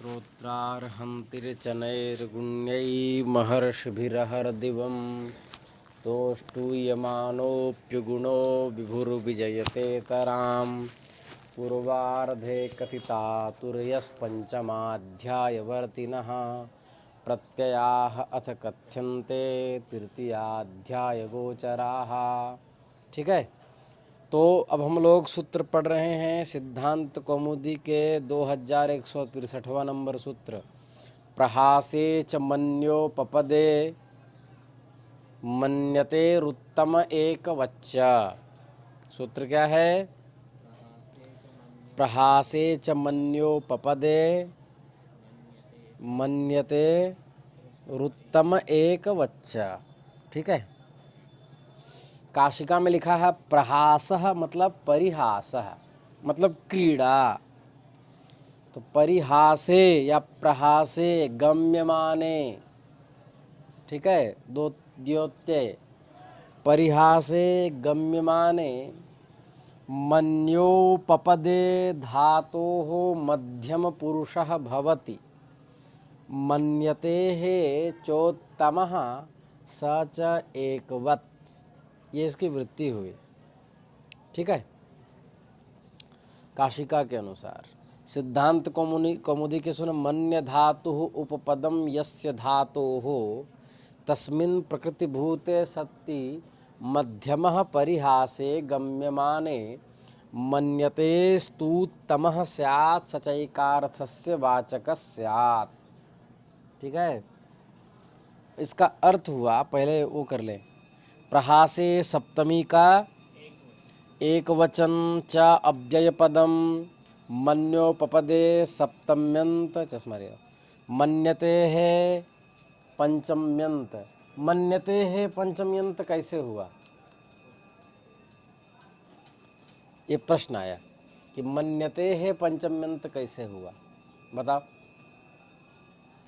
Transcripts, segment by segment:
श्रोत्रार्हन्तिर्चनैर्गुण्यैर्महर्षिभिरहरदिवं तोष्टूयमानोऽप्युगुणो विभुर्विजयतेतरां पूर्वार्धे कथितातुर्यस्पञ्चमाध्यायवर्तिनः प्रत्ययाः अथ कथ्यन्ते तृतीयाध्यायगोचराः। ठीक है, तो अब हम लोग सूत्र पढ़ रहे हैं सिद्धांत कौमुदी के 2163वां नंबर सूत्र। प्रहासे च मन्योपपदे मन्यते रुत्तम एकवच्च। सूत्र क्या है? प्रहासे च मन्योपपदे मन्यते रुत्तम एकवच्च। ठीक है, काशिका में लिखा है प्रहासः मतलब परिहासः मतलब क्रीड़ा। तो परिहासे या प्रहासे गम्यमाने, ठीक है, दो द्योत्यय। परिहासे गम्यमाने मन्योपपदे धातोः मध्यम पुरुषः भवति मन्यतेः चोत्तमः स च एकवत्। ये इसकी वृत्ति हुई। ठीक है, काशिका के अनुसार। सिद्धांत कौमुदी के सुन मन्य धातु उपपदम यस्य धातोः तस्मिन् प्रकृतिभूते सत्ति मध्यमः परिहासे गम्यमाने मन्यते स्तुत्तमः स्यात् सचैकार्थस्य वाचकः स्यात्। ठीक है, इसका अर्थ हुआ, पहले वो कर ले। प्रहासे सप्तमी का एक वचन च अव्यय पदम मन्योपपदे सप्तम्यंत चश्मर्य मन्यते है पंचम्यंत। मन्यते है पंचम्यंत कैसे हुआ? ये प्रश्न आया कि मन्यते है पंचम्यंत कैसे हुआ, बताओ।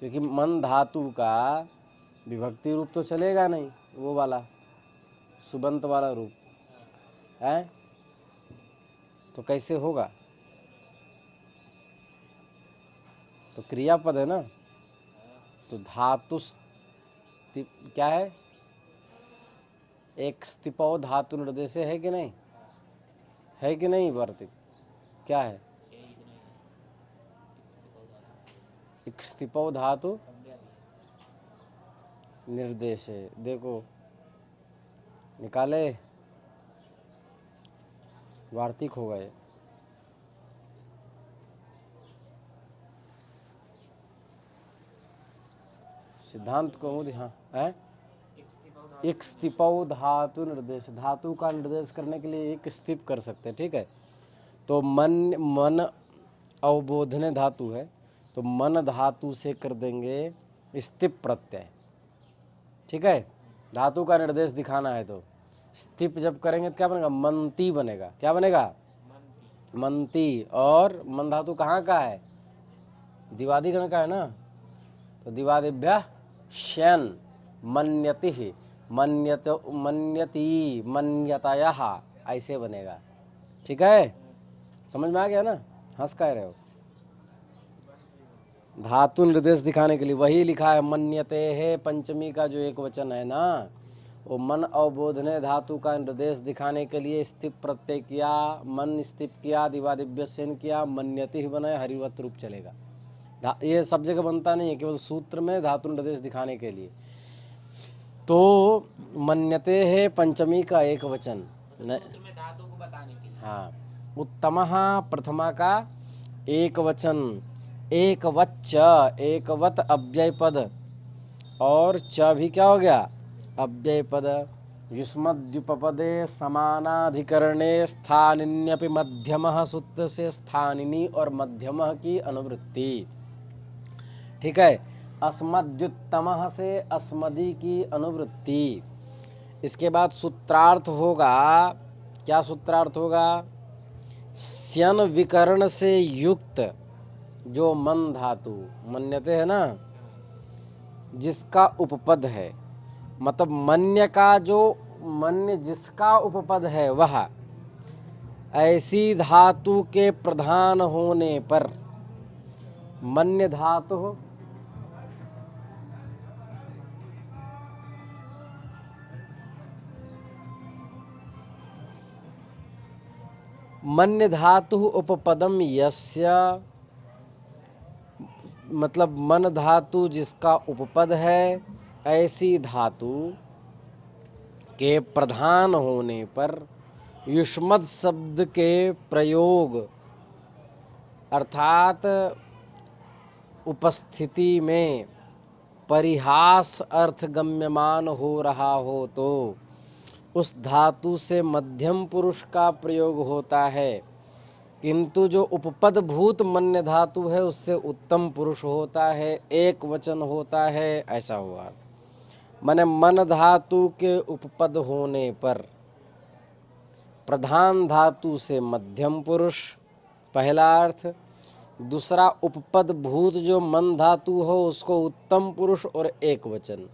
क्योंकि मन धातु का विभक्ति रूप तो चलेगा नहीं, वो वाला सुबंत वाला रूप है, तो कैसे होगा? तो क्रियापद है ना, तो धातु क्या है? एक स्तिपौ धातु निर्देश है कि नहीं? है कि नहीं वर्तिक? क्या है? एक स्तिपौ धातु निर्देश है। देखो निकाले, वार्तिक हो गए। सिद्धांत कौमुदी, हाँ है एक स्तिपौ धातु निर्देश। धातु का निर्देश करने के लिए एक स्तिप कर सकते हैं। ठीक है, तो मन अवबोधने धातु है, तो मन धातु से कर देंगे स्तिप प्रत्यय। ठीक है, धातु का निर्देश दिखाना है तो स्तिप जब करेंगे तो क्या बनेगा? मंती बनेगा। क्या बनेगा? मंती। और मन धातु कहाँ का है? दिवादिगण का है ना, तो दिवादिभ्य शयन मन्यति मन्यत मन्यति मन्यतयः ऐसे बनेगा। ठीक है, समझ में आ गया ना? हंस कह रहे हो। धातु निर्देश दिखाने के लिए वही लिखा है मन्यते है पंचमी का जो एक वचन है ना, वो मन अवबोधने धातु का निर्देश दिखाने के लिए स्थिप प्रत्यय किया, मन स्थिप किया, दिवादिव्य सेन किया, मन्यति ही बनाया, हरिवत रूप चलेगा। ये सब जगह बनता नहीं है, केवल सूत्र में धातु निर्देश दिखाने के लिए। तो मन्यते है पंचमी का एक वचन धातु को बताने के लिए। हाँ, उत्तमः प्रथमा का एक वचन, एक वच्च एकवत अव्यय पद, और च भी क्या हो गया? अव्यय पद। युष्मद्युपपदे समानाधिकरणे स्थानिन्यपि मध्यमः सूत्र से स्थानिनी और मध्यमः की अनुवृत्ति। ठीक है, अस्मद्युत्तमः से अस्मदी की अनुवृत्ति। इसके बाद सूत्रार्थ होगा, क्या सूत्रार्थ होगा? स्यन विकर्ण से युक्त जो मन धातु मन्यते है ना, जिसका उपपद है, मतलब मन्य का जो मन्य जिसका उपपद है वह ऐसी धातु के प्रधान होने पर मन्य धातु मन्य धातु उपपदम यस्य, मतलब मन धातु जिसका उपपद है, ऐसी धातु के प्रधान होने पर युष्मद् शब्द के प्रयोग अर्थात उपस्थिति में परिहास अर्थ गम्यमान हो रहा हो तो उस धातु से मध्यम पुरुष का प्रयोग होता है, किंतु जो उपपद भूत मन्य धातु है उससे उत्तम पुरुष होता है, एक वचन होता है, ऐसा हुआ। माने मन धातु के उपपद होने पर प्रधान धातु से मध्यम पुरुष, पहला अर्थ। दूसरा, उपपद भूत जो मन धातु हो उसको उत्तम पुरुष और एक वचन।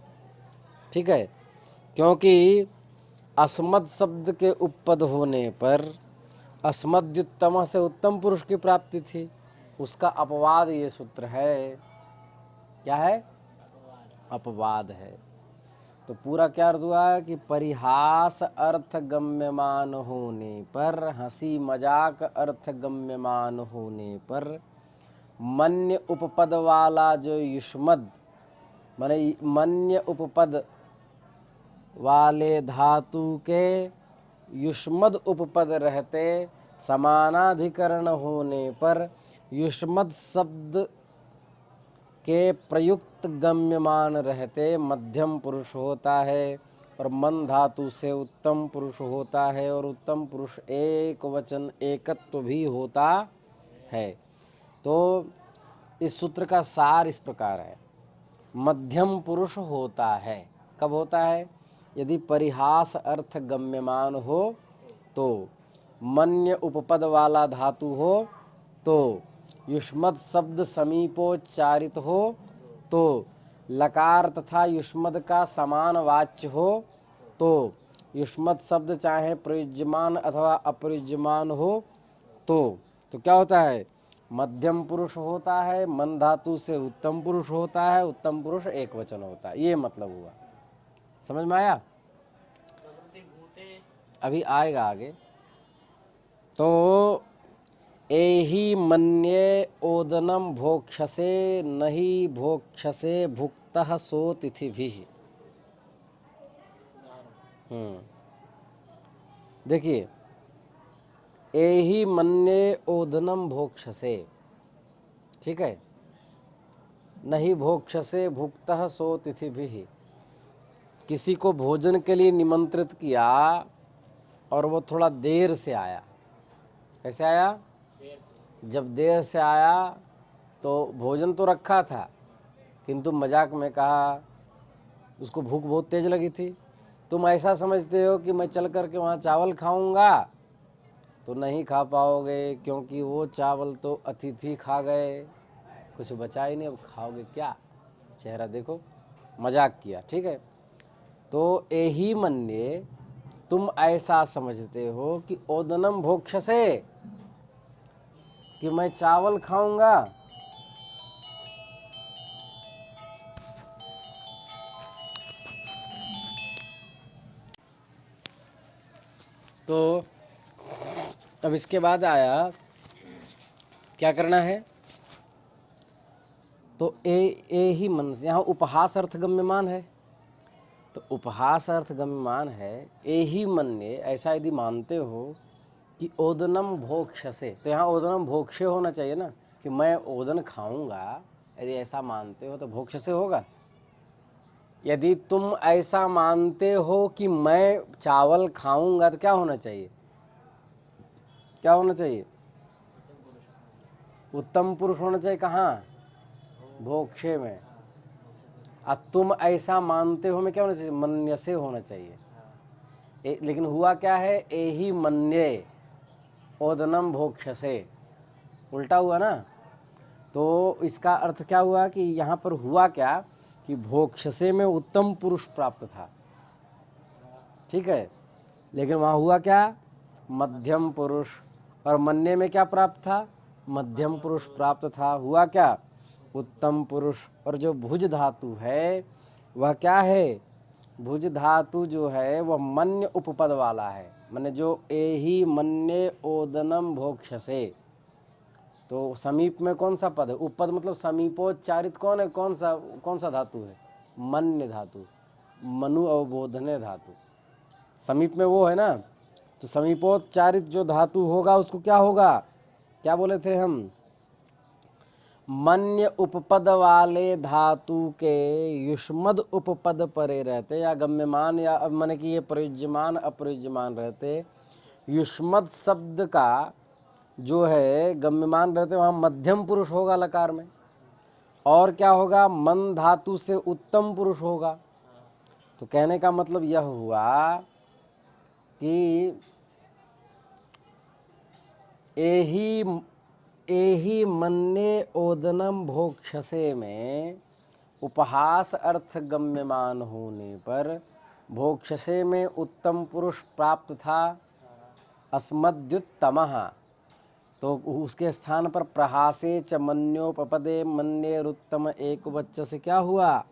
ठीक है, क्योंकि अस्मद शब्द के उपपद होने पर अस्मद्युत्तम से उत्तम पुरुष की प्राप्ति थी, उसका अपवाद ये सूत्र है। क्या है? अपवाद है। तो पूरा क्या अर्थ हुआ है कि परिहास अर्थ गम्यमान होने पर, हंसी मजाक अर्थ गम्यमान होने पर मन्य उपपद वाला जो युष्मद, माने मन्य उपपद वाले धातु के युष्मद उपपद रहते समानाधिकरण होने पर युष्मद शब्द के प्रयुक्त गम्यमान रहते मध्यम पुरुष होता है, और मन धातु से उत्तम पुरुष होता है, और उत्तम पुरुष एक वचन एकत्व भी होता है। तो इस सूत्र का सार इस प्रकार है, मध्यम पुरुष होता है। कब होता है? यदि परिहास अर्थ गम्यमान हो तो, मन्य उपपद वाला धातु हो तो, युष्मद शब्द समीपोच्चारित हो तो, लकार तथा युष्मद का समान वाच्य हो तो, युष्मद शब्द चाहे प्रयुज्यमान अथवा अप्रयुज्यमान हो तो क्या होता है? मध्यम पुरुष होता है, मन धातु से उत्तम पुरुष होता है, उत्तम पुरुष एक वचन होता है। ये मतलब हुआ। समझ में आया? अभी आएगा आगे। तो एहि मन्ये ओदनम भोक्षसे नहि भोक्षसे भुक्तः सो तिथिभिः। देखिए, एहि मन्ये ओदनम भोक्षसे, ठीक है, नहीं भोक्षसे भुक्तः सो तिथिभिः। किसी को भोजन के लिए निमंत्रित किया और वो थोड़ा देर से आया। कैसे आया? जब देर से आया तो भोजन तो रखा था, किंतु मजाक में कहा, उसको भूख बहुत तेज लगी थी। तुम ऐसा समझते हो कि मैं चल कर के वहाँ चावल खाऊंगा, तो नहीं खा पाओगे, क्योंकि वो चावल तो अतिथि खा गए, कुछ बचा ही नहीं, अब खाओगे क्या? चेहरा देखो, मजाक किया। ठीक है, तो एहि मन्ये, तुम ऐसा समझते हो कि ओदनम भोक्षसे, कि मैं चावल खाऊंगा। तो अब इसके बाद आया क्या करना है? तो ए ही मन, यहाँ उपहास अर्थ गम्यमान है, तो उपहास अर्थ गम्यमान है। एहि मन्ये, ऐसा यदि मानते हो कि ओदनम भोक्षसे, तो यहाँ ओदनम भोक्ष्य होना चाहिए ना, कि मैं ओदन खाऊंगा। यदि ऐसा मानते हो तो भोक्षसे होगा। यदि तुम ऐसा मानते हो कि मैं चावल खाऊंगा तो क्या होना चाहिए? क्या होना चाहिए? उत्तम पुरुष होना चाहिए। कहाँ? भोक्ष्य में। अब तुम ऐसा मानते हो में क्या होना चाहिए? मन्यसे होना चाहिए। लेकिन हुआ क्या है? एहि मन्ये ओदनम भोक्षसे, उल्टा हुआ ना। तो इसका अर्थ क्या हुआ कि यहाँ पर हुआ क्या कि भोक्षसे में उत्तम पुरुष प्राप्त था, ठीक है, लेकिन वहाँ हुआ क्या? मध्यम पुरुष। और मन्ये में क्या प्राप्त था? मध्यम पुरुष प्राप्त था। हुआ क्या उत्तम पुरुष। और जो भुज धातु है वह क्या है? भुज धातु जो है वह मन्य उपपद वाला है, माने जो एहि मन्ये ओदनम भोक्ष्यसे। तो समीप में कौन सा पद है? उपपद मतलब समीपोच्चारित कौन है? कौन सा धातु है? मन्य धातु, मनु अवबोधने धातु। समीप में वो है ना, तो समीपोच्चारित जो धातु होगा उसको क्या होगा? क्या बोले थे हम? मन्य उपपद वाले धातु के युष्मद उपपद परे रहते या गम्यमान या माने कि ये प्रयुज्यमान अप्रयुज्यमान रहते, युष्मद शब्द का जो है गम्यमान रहते वहाँ मध्यम पुरुष होगा लकार में, और क्या होगा? मन धातु से उत्तम पुरुष होगा। तो कहने का मतलब यह हुआ कि एहि मन्ये ओदनम भोक्ष्यसे में उपहास अर्थ गम्यमान होने पर भोक्ष्यसे में उत्तम पुरुष प्राप्त था, अस्मद्युत्तमः। तो उसके स्थान पर प्रहासे च मन्योपपदे मन्येरुत्तम एक वच्च से क्या हुआ?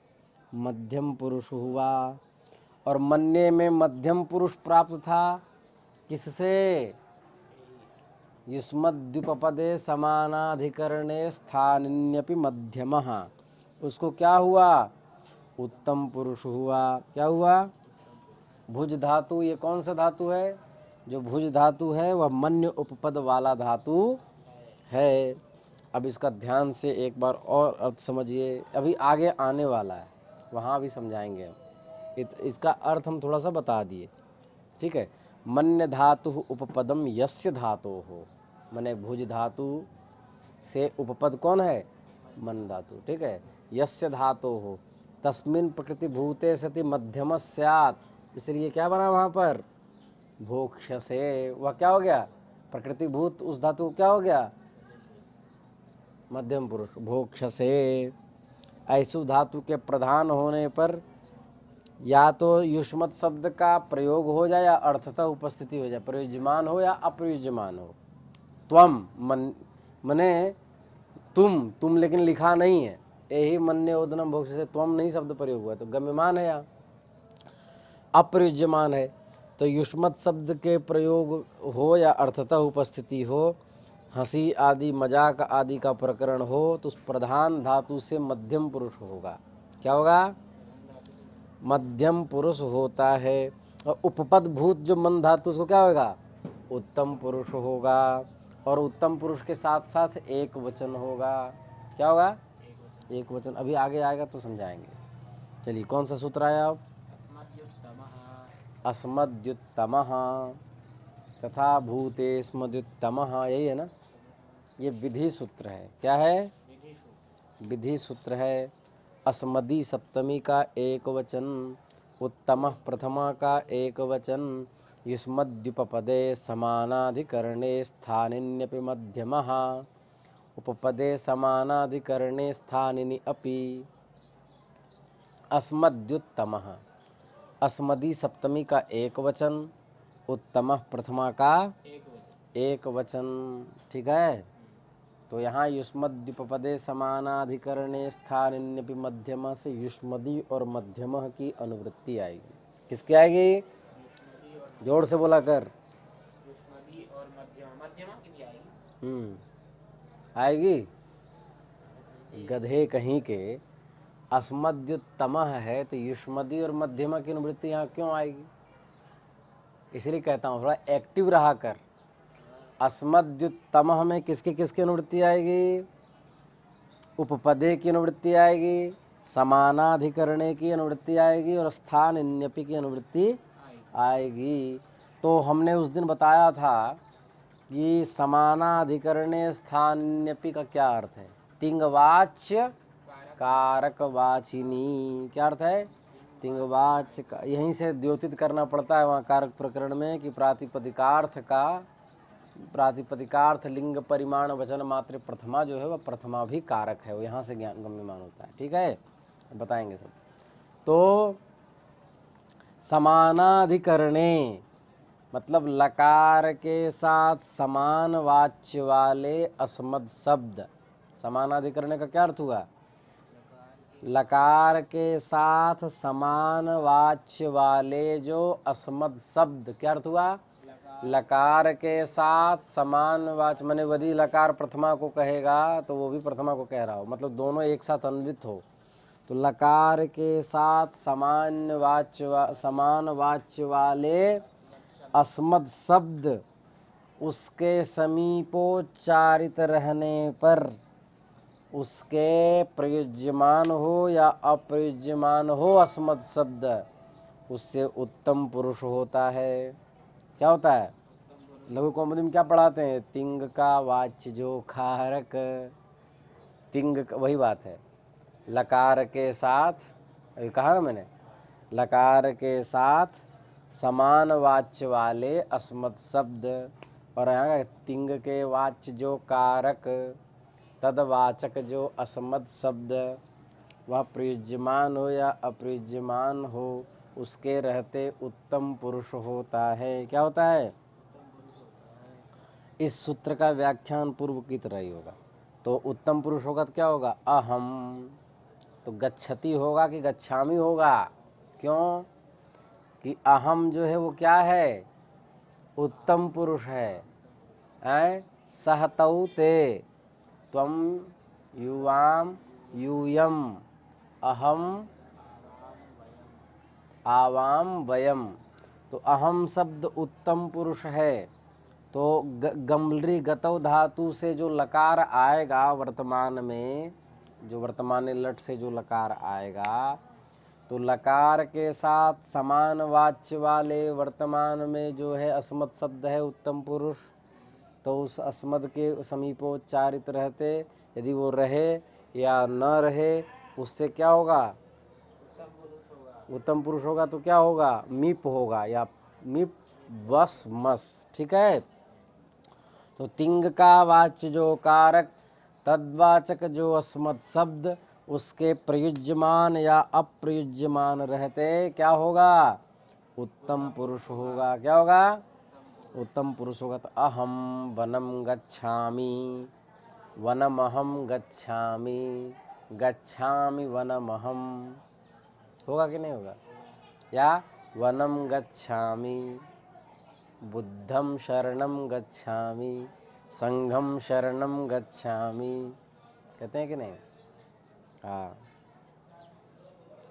मध्यम पुरुष हुआ। और मन्ये में मध्यम पुरुष प्राप्त था किससे? युष्मद्युपपदे समानाधिकरणे स्थानिन्यपि मध्यमः। उसको क्या हुआ? उत्तम पुरुष हुआ। क्या हुआ? भुज धातु, ये कौन सा धातु है? जो भुज धातु है वह मन्य उपपद वाला धातु है। अब इसका ध्यान से एक बार और अर्थ समझिए, अभी आगे आने वाला है वहाँ भी समझाएंगे। इसका अर्थ हम थोड़ा सा बता दिए, ठीक है। मन्य धातु उपपदम यस्य धातु हो, माने भुज धातु से उपपद कौन है? मन धातु, ठीक है। यस्य धातु हो तस्मिन् प्रकृति भूते सति मध्यम स्यात्, इसलिए क्या बना वहाँ पर? भोक्ष्यसे। वह क्या हो गया? प्रकृति भूत उस धातु क्या हो गया? मध्यम पुरुष। भोक्ष्यसे ऐसु धातु के प्रधान होने पर या तो युष्मत शब्द का प्रयोग हो जाए या अर्थतः उपस्थिति हो जाए, प्रयुज्यमान हो या अप्रयुज्यमान हो। त्वम मने तुम लेकिन लिखा नहीं है, यही मन्ये ओदनम भोक्ष्यसे, त्वम नहीं शब्द प्रयोग हुआ, तो गम्यमान है या अप्रयुज्यमान है। तो युष्मत शब्द के प्रयोग हो या अर्थतः उपस्थिति हो, हंसी आदि मजाक आदि का प्रकरण हो, तो उस प्रधान धातु से मध्यम पुरुष होगा। क्या होगा? मध्यम पुरुष होता है। और उपपद भूत जो मन धातु उसको क्या होगा? उत्तम पुरुष होगा। और उत्तम पुरुष के साथ साथ एक वचन होगा। क्या होगा? एक वचन। अभी आगे आएगा तो समझाएंगे। चलिए, कौन सा सूत्र आया अब? अस्मद्युत्तमः तथा भूतेस्मद्युत्तमः, यही है ना? ये विधि सूत्र है। क्या है? विधि सूत्र है। अस्मदी सप्तमी का एक वचन, उत्तमः प्रथमा का एक वचन, युष्मद्युपपदे समानाधिकरणे स्थानिन्यपि मध्यमः, उपपदे समानाधिकरणे स्थानिनि अपि। अस्मद्युत्तमः, अस्मदी सप्तमी का एक वचन, उत्तमः प्रथमा का एक वचन, ठीक है। तो यहाँ युष्मद्युपपदे समानाधिकरणे स्थानिन्यपि मध्यम से युष्मदी और मध्यमः की अनुवृत्ति आएगी। किसकी आएगी? जोर से बोला कर। युष्मदी और मध्यमा की भी आएगी। आएगी। गधे कहीं के अस्मद्युत्तमः है तो युष्मदी और मध्यमा की अनुवृत्ति यहाँ क्यों आएगी? इसलिए कहता हूँ थोड़ा एक्टिव रहा कर। अस्मद्युत्तमः में किसकी किसकी अनुवृत्ति आएगी? उपपदे की अनुवृत्ति आएगी, समानाधिकरणे की अनुवृत्ति आएगी और स्थानिन्यपि की अनुवृत्ति आएगी। तो हमने उस दिन बताया था कि समानाधिकरणे स्थानिन्यपि का क्या अर्थ है? तिंगवाच्य कारकवाचिनी। क्या अर्थ है? तिंगवाच्य। यहीं से द्योतित करना पड़ता है वहाँ कारक प्रकरण में कि प्रातिपदिकार्थ लिंग परिमाण वचन मात्र प्रथमा जो है वह प्रथमा भी कारक है, वो यहाँ से गम्यमान होता है, ठीक है। बताएंगे सब। तो समानाधिकरणे मतलब लकार के साथ समान वाच्य वाले अस्मद शब्द समानाधिकरण का क्या अर्थ हुआ? लकार के साथ समान वाच्य वाले जो अस्मद शब्द, क्या अर्थ हुआ? लकार के साथ समान वाच्य, माने यदि लकार प्रथमा को कहेगा तो वो भी प्रथमा को कह रहा हो, मतलब दोनों एक साथ अन्वित हो। तो लकार के साथ समान वाच्य वाले अस्मद शब्द उसके समीपोच्चारित रहने पर उसके प्रयुज्यमान हो या अप्रयुज्यमान हो अस्मद शब्द, उससे उत्तम पुरुष होता है। क्या होता है? लघु कौमुदी में क्या पढ़ाते हैं? तिंग का वाच्य जो खारक, तिंग वही बात है। लकार के साथ, अभी कहा ना मैंने, लकार के साथ समान वाच्य वाले अस्मद शब्द, और यहाँ तिंग के वाच्य जो कारक, तदवाचक जो अस्मद शब्द, वह प्रयुज्यमान हो या अप्रयुज्यमान हो, उसके रहते उत्तम पुरुष होता है। क्या होता है? इस सूत्र का व्याख्यान पूर्व की तरह ही होगा। तो उत्तम पुरुष होगा तो क्या होगा? अहम, तो गच्छति होगा कि गच्छामि होगा? क्यों कि अहम जो है वो क्या है? उत्तम पुरुष है। सहतौ ते त्वम युवाम यूयम अहम आवाम वयम। तो अहम शब्द उत्तम पुरुष है। तो गम्भीरी गतौ धातु से जो लकार आएगा वर्तमान में, जो वर्तमान लट से जो लकार आएगा, तो लकार के साथ समान वाच्य वाले वर्तमान में जो है अस्मद शब्द है उत्तम पुरुष, तो उस अस्मद के समीपोच्चारित रहते, यदि वो रहे या न रहे, उससे क्या होगा? उत्तम पुरुष होगा। तो क्या होगा? मीप होगा या मीप वस मस। ठीक है। तो तिंग का वाच्य जो कारक, तद्वाचक जो अस्मद शब्द, उसके प्रयुज्यमान या अप्रयुज्यमान रहते क्या होगा? उत्तम पुरुष होगा। क्या होगा? उत्तम पुरुष होगा। तो अहम वनम गच्छामि, वनमहम गच्छामि, गच्छामि वनमहम, होगा कि नहीं होगा? या वनम गच्छामि, बुद्धम शरणम गच्छामि, संघम शरणम गच्छामि, कहते हैं कि नहीं? हाँ।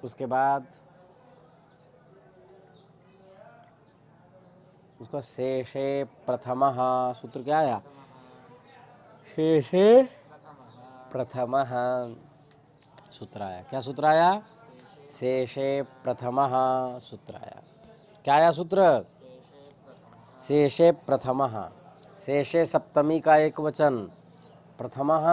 उसके बाद उसका शेषे प्रथमः सूत्र क्या आया? शेषे प्रथमः सूत्र आया। क्या सूत्र आया? शेषे प्रथमः सूत्र आया। क्या आया सूत्र? शेषे प्रथमः। शेषे सप्तमी का एक वचन, प्रथमः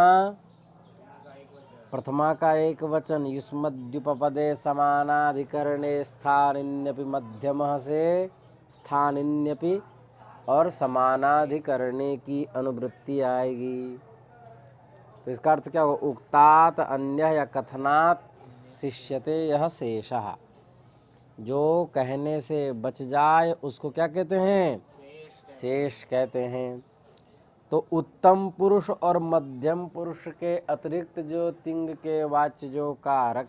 प्रथमा का एक वचन, युष्मद्युपपदे समानाधिकरणे स्थानिन्यपि मध्यमः से स्थानिन्यपि और समानाधिकरणे की अनुवृत्ति आएगी। तो इसका अर्थ क्या होगा? उक्तात अन्य या कथनात् शिष्यते यह शेषः, जो कहने से बच जाए उसको क्या कहते हैं? शेष कहते हैं। तो उत्तम पुरुष और मध्यम पुरुष के अतिरिक्त जो तिंग के वाच्य जो कारक,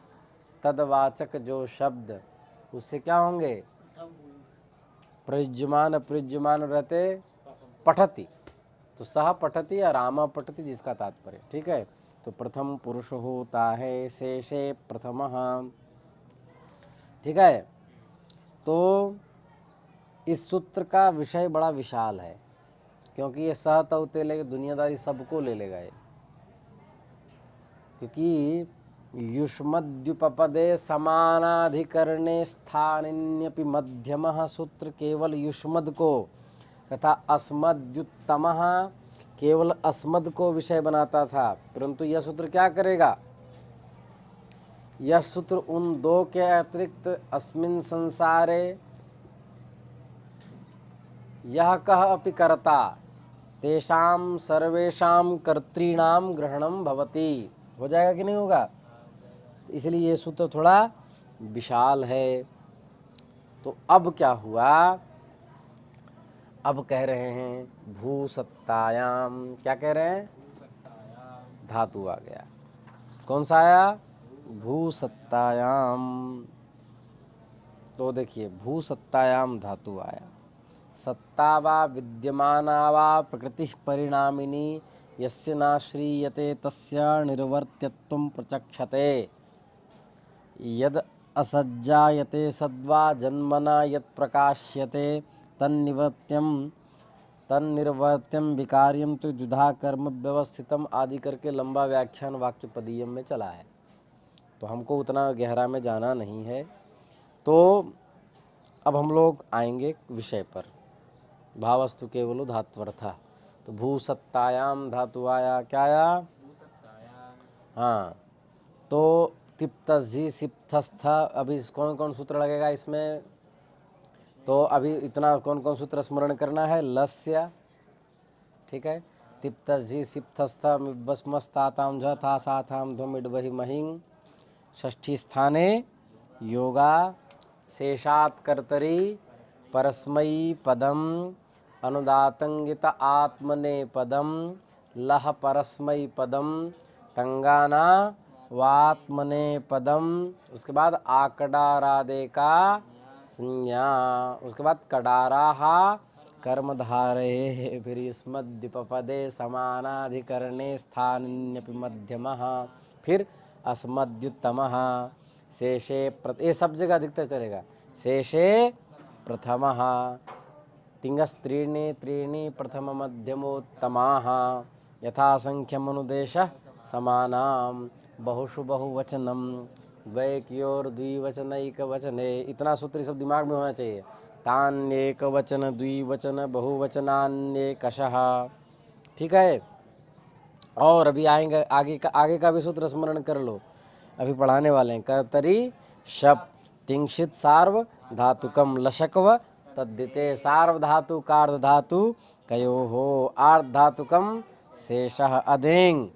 तदवाचक जो शब्द, उससे क्या होंगे? प्रयुज्यमान अप्रयुज्यमान रहते पठति। तो सह पठति या रामा पठति, जिसका तात्पर्य। ठीक है। तो प्रथम पुरुष होता है शेषे प्रथमः। ठीक है। तो इस सूत्र का विषय बड़ा विशाल है, क्योंकि ये सहतौते लेके दुनियादारी सबको ले लेगा ये। क्योंकि युष्मद्युपपदे समानाधिकरणे स्थानिन्यपि मध्यमः सूत्र केवल युष्मद को तथा अस्मद्युत्तमः केवल अस्मद को विषय बनाता था, परंतु यह सूत्र क्या करेगा? यह सूत्र उन दो के अतिरिक्त अस्मिन् संसारे यह कह अपि कर्ता तेषां सर्वेषां कर्तॄणां ग्रहणं भवति, हो जाएगा कि नहीं होगा? इसलिए ये सूत्र थोड़ा विशाल है। तो अब क्या हुआ? अब कह रहे हैं भूसत्तायाम। क्या कह रहे हैं? धातु आ गया। कौन सा आया? भूसत्तायाम। तो देखिए भूसत्तायाम धातु आया। सत्ता वा विद्यमाना वा प्रकृति परिणामिनी यस्य नाश्रीयते तस्य निर्वर्त्यत्वं प्रचक्षते। यद असज्जायते सद्वा जन्मना यत् प्रकाश्यते तन्निवर्त्यम विकार्यम तो जुधा कर्म व्यवस्थितम आदि करके लंबा व्याख्यान वाक्य पदीयम में चला है। तो हमको उतना गहरा में जाना नहीं है। तो अब हम लोग आएंगे विषय पर। भावस्तु केवलो धात्वर्थः। तो भूसत्तायाम धातु आया। क्या आया? हाँ। तो तिप्तजी सिप्तस्थ। अभी कौन कौन सूत्र लगेगा इसमें? तो अभी इतना कौन कौन सूत्र स्मरण करना है? लस्य, ठीक है, तिप्तजी सिप्तस्थ विभस्मस्ताताम झ था साथाम ध्वमिड्वहि महिं। षष्ठी स्थाने योगा शेषात् कर्तरी परस्मयी पदम अनुदातंगित आत्मने पदम लह परस्मयी पदम तंगाना वात्मने पदम। उसके बाद आकडारादे का संज्ञा। उसके बाद कडाराहा कर्मधारे फिर युष्मद्युपपदे समानाधिकरणे स्थानिन्यपि मध्यमः फिर अस्मद्युत्तमः शेषे ये सब जगह अधिकतर चलेगा। शेषे प्रथमः तिंगस्त्रीणि त्रीणि प्रथम मध्यमोत्तमाः यथा संख्यमनुदेशः समानाम बहुषु बहुवचनम द्वैक्योर द्विवचनैक वचने। इतना सूत्र सब दिमाग में होना चाहिए। तान्येक वचन द्विवचन बहुवचनान्येकशः, ठीक है। और अभी आएंगे आगे का भी सूत्र स्मरण कर लो। अभी पढ़ाने वाले हैं। कर्तरी शप तिंशित सार्व धातुकम लशकव तद्दिते सार्व धातु कार्ध धातु कयो हो आर्ध धातुकम शेषः अधेंग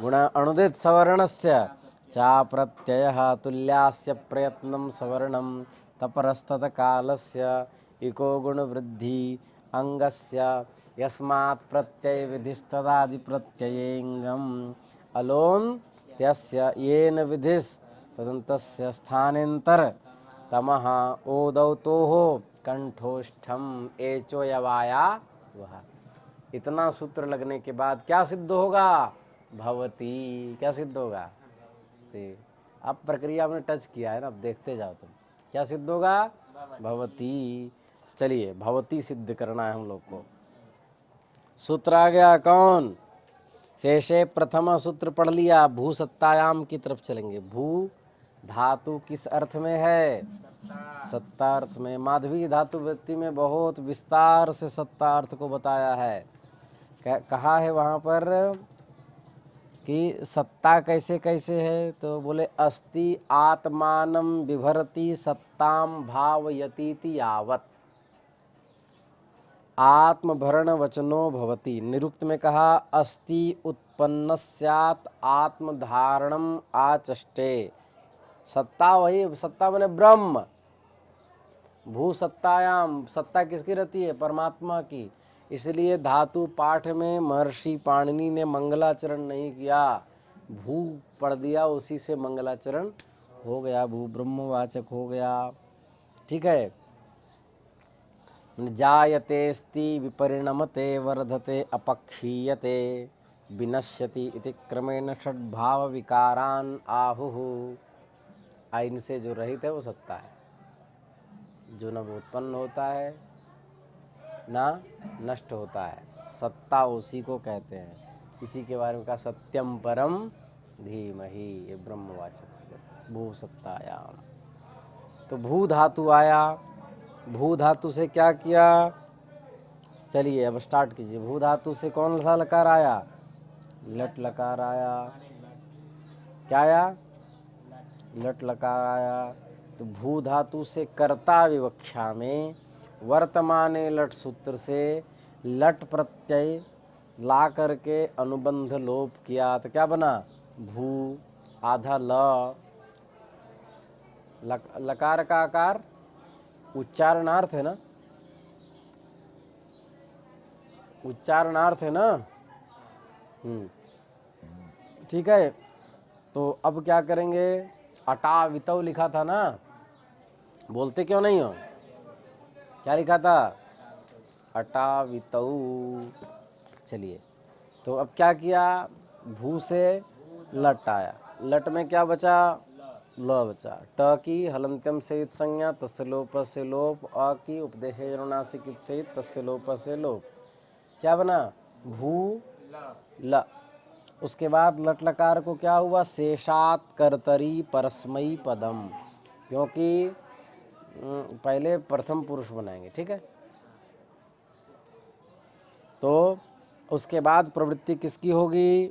गुण अणुदित सवर्णस्य चा प्रत्ययः तुल्यास्य प्रयत्नं सवर्णं तपरस्तत कालस्य इको गुण वृद्धि अंगस्य यस्मात् प्रत्यय विधिस्तदादि प्रत्ययेंगम अलोन त्यस्य येन विधिस तदन्तस्य स्थानेंतर तमः ओदौतोः कंठोष्ठम एचो यवाया वह। इतना सूत्र लगने के बाद क्या सिद्ध होगा? भवती। क्या सिद्ध होगा? अब प्रक्रिया में टच किया है ना, अब देखते जाओ तुम। क्या सिद्ध होगा? भवती। चलिए भवती सिद्ध करना है हम लोग को। सूत्र आ गया कौन? शेषे प्रथम सूत्र पढ़ लिया। भूसत्तायाम की तरफ चलेंगे। भू धातु किस अर्थ में है? सत्ता अर्थ में। माधवी धातु वृत्ति में बहुत विस्तार से सत्ता अर्थ को बताया है। कहा है वहाँ पर कि सत्ता कैसे कैसे है? तो बोले अस्ति आत्मानं बिभरति सत्ताम भावयतीति यावत् आत्मभरण वचनो भवति। निरुक्त में कहा अस्ति उत्पन्न स्यात् आत्मधारणम आचष्टे। सत्ता वही, सत्ता माने ब्रह्म। भू सत्तायाम, सत्ता किसकी रहती है? परमात्मा की। इसलिए धातु पाठ में महर्षि पाणिनि ने मंगलाचरण नहीं किया, भू पढ़ दिया, उसी से मंगलाचरण हो गया, भू ब्रह्मवाचक हो गया, ठीक है। जायतेस्ति विपरिणमते वर्धते अपक्षीयते विनश्यति इति क्रमेण षड्भाव विकारान आहुः। इनसे जो रहित है वो सत्ता है, जो न उत्पन्न होता है ना नष्ट होता है। सत्ता उसी को कहते हैं। इसी के बारे में कहा सत्यम परम धीमहि, ये ब्रह्मवाचक। भू सत्तायाम। तो भू धातु आया। भू धातु से क्या किया? चलिए अब स्टार्ट कीजिए। भू धातु से कौन सा लकार आया? लट लकार आया। क्या आया? लट लकार आया। तो भू धातु से कर्ता विवक्षा में वर्तमाने लट सूत्र से लट प्रत्यय ला करके अनुबंध लोप किया तो क्या बना? भू आधा लकार का आकार उच्चारणार्थ है ना, उच्चारणार्थ है ना। ठीक है। तो अब क्या करेंगे, अटावितौ लिखा था ना, बोलते क्यों नहीं हो, क्या लिखा था, अटावितौ। चलिए, तो अब क्या किया, भू से लट आया, लट में क्या बचा, ल बचा। ट की हलंत्यम से इत संज्ञा, तस्य लोप से लोप। अ की उपदेशे अनुनासिक इत से इत, तस्य लोप से लोप। क्या बना, भू ल। उसके बाद लट लकार को क्या हुआ, शेषात कर्तरी परस्मयी पदम, क्योंकि पहले प्रथम पुरुष बनाएंगे, ठीक है। तो उसके बाद प्रवृत्ति किसकी होगी,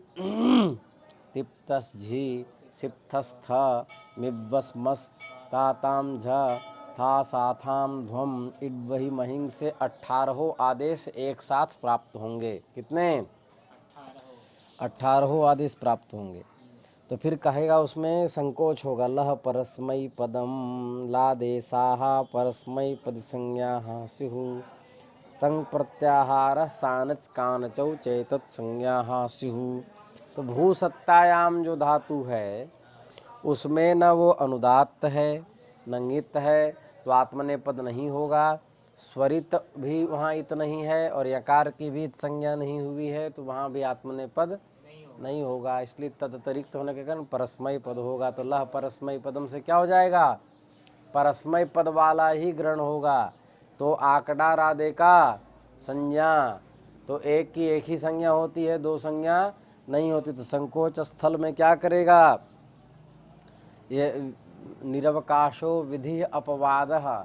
तिप्तस झी सिप्थस्थ मिब्बस्मस ताताम झ था साथाम ध्वम इड्वही महिंग से 18 आदेश एक साथ प्राप्त होंगे। कितने, 18 आदेश प्राप्त होंगे। तो फिर कहेगा उसमें संकोच होगा, लह परस्मयी पदम लादेशाहा परस्मयी पद संज्ञा स्युः तंग प्रत्याहार सानच कानचौ चेतत संज्ञा स्युः। तो भूसत्तायाम जो धातु है उसमें न वो अनुदात्त है न ङित है, तो आत्मनेपद नहीं होगा। स्वरित भी वहाँ इत नहीं है और यकार की भी संज्ञा नहीं हुई है, तो वहाँ भी आत्मनेपद नहीं होगा। इसलिए तदतिरिक्त होने के कारण परस्मय पद होगा। तो लह परस्मय पदम से क्या हो जाएगा, परस्मय पद वाला ही ग्रहण होगा। तो आकड़ा राधे का संज्ञा, तो एक की एक ही संज्ञा होती है, दो संज्ञा नहीं होती। तो संकोच स्थल में क्या करेगा, ये निरवकाशो विधि अपवादः।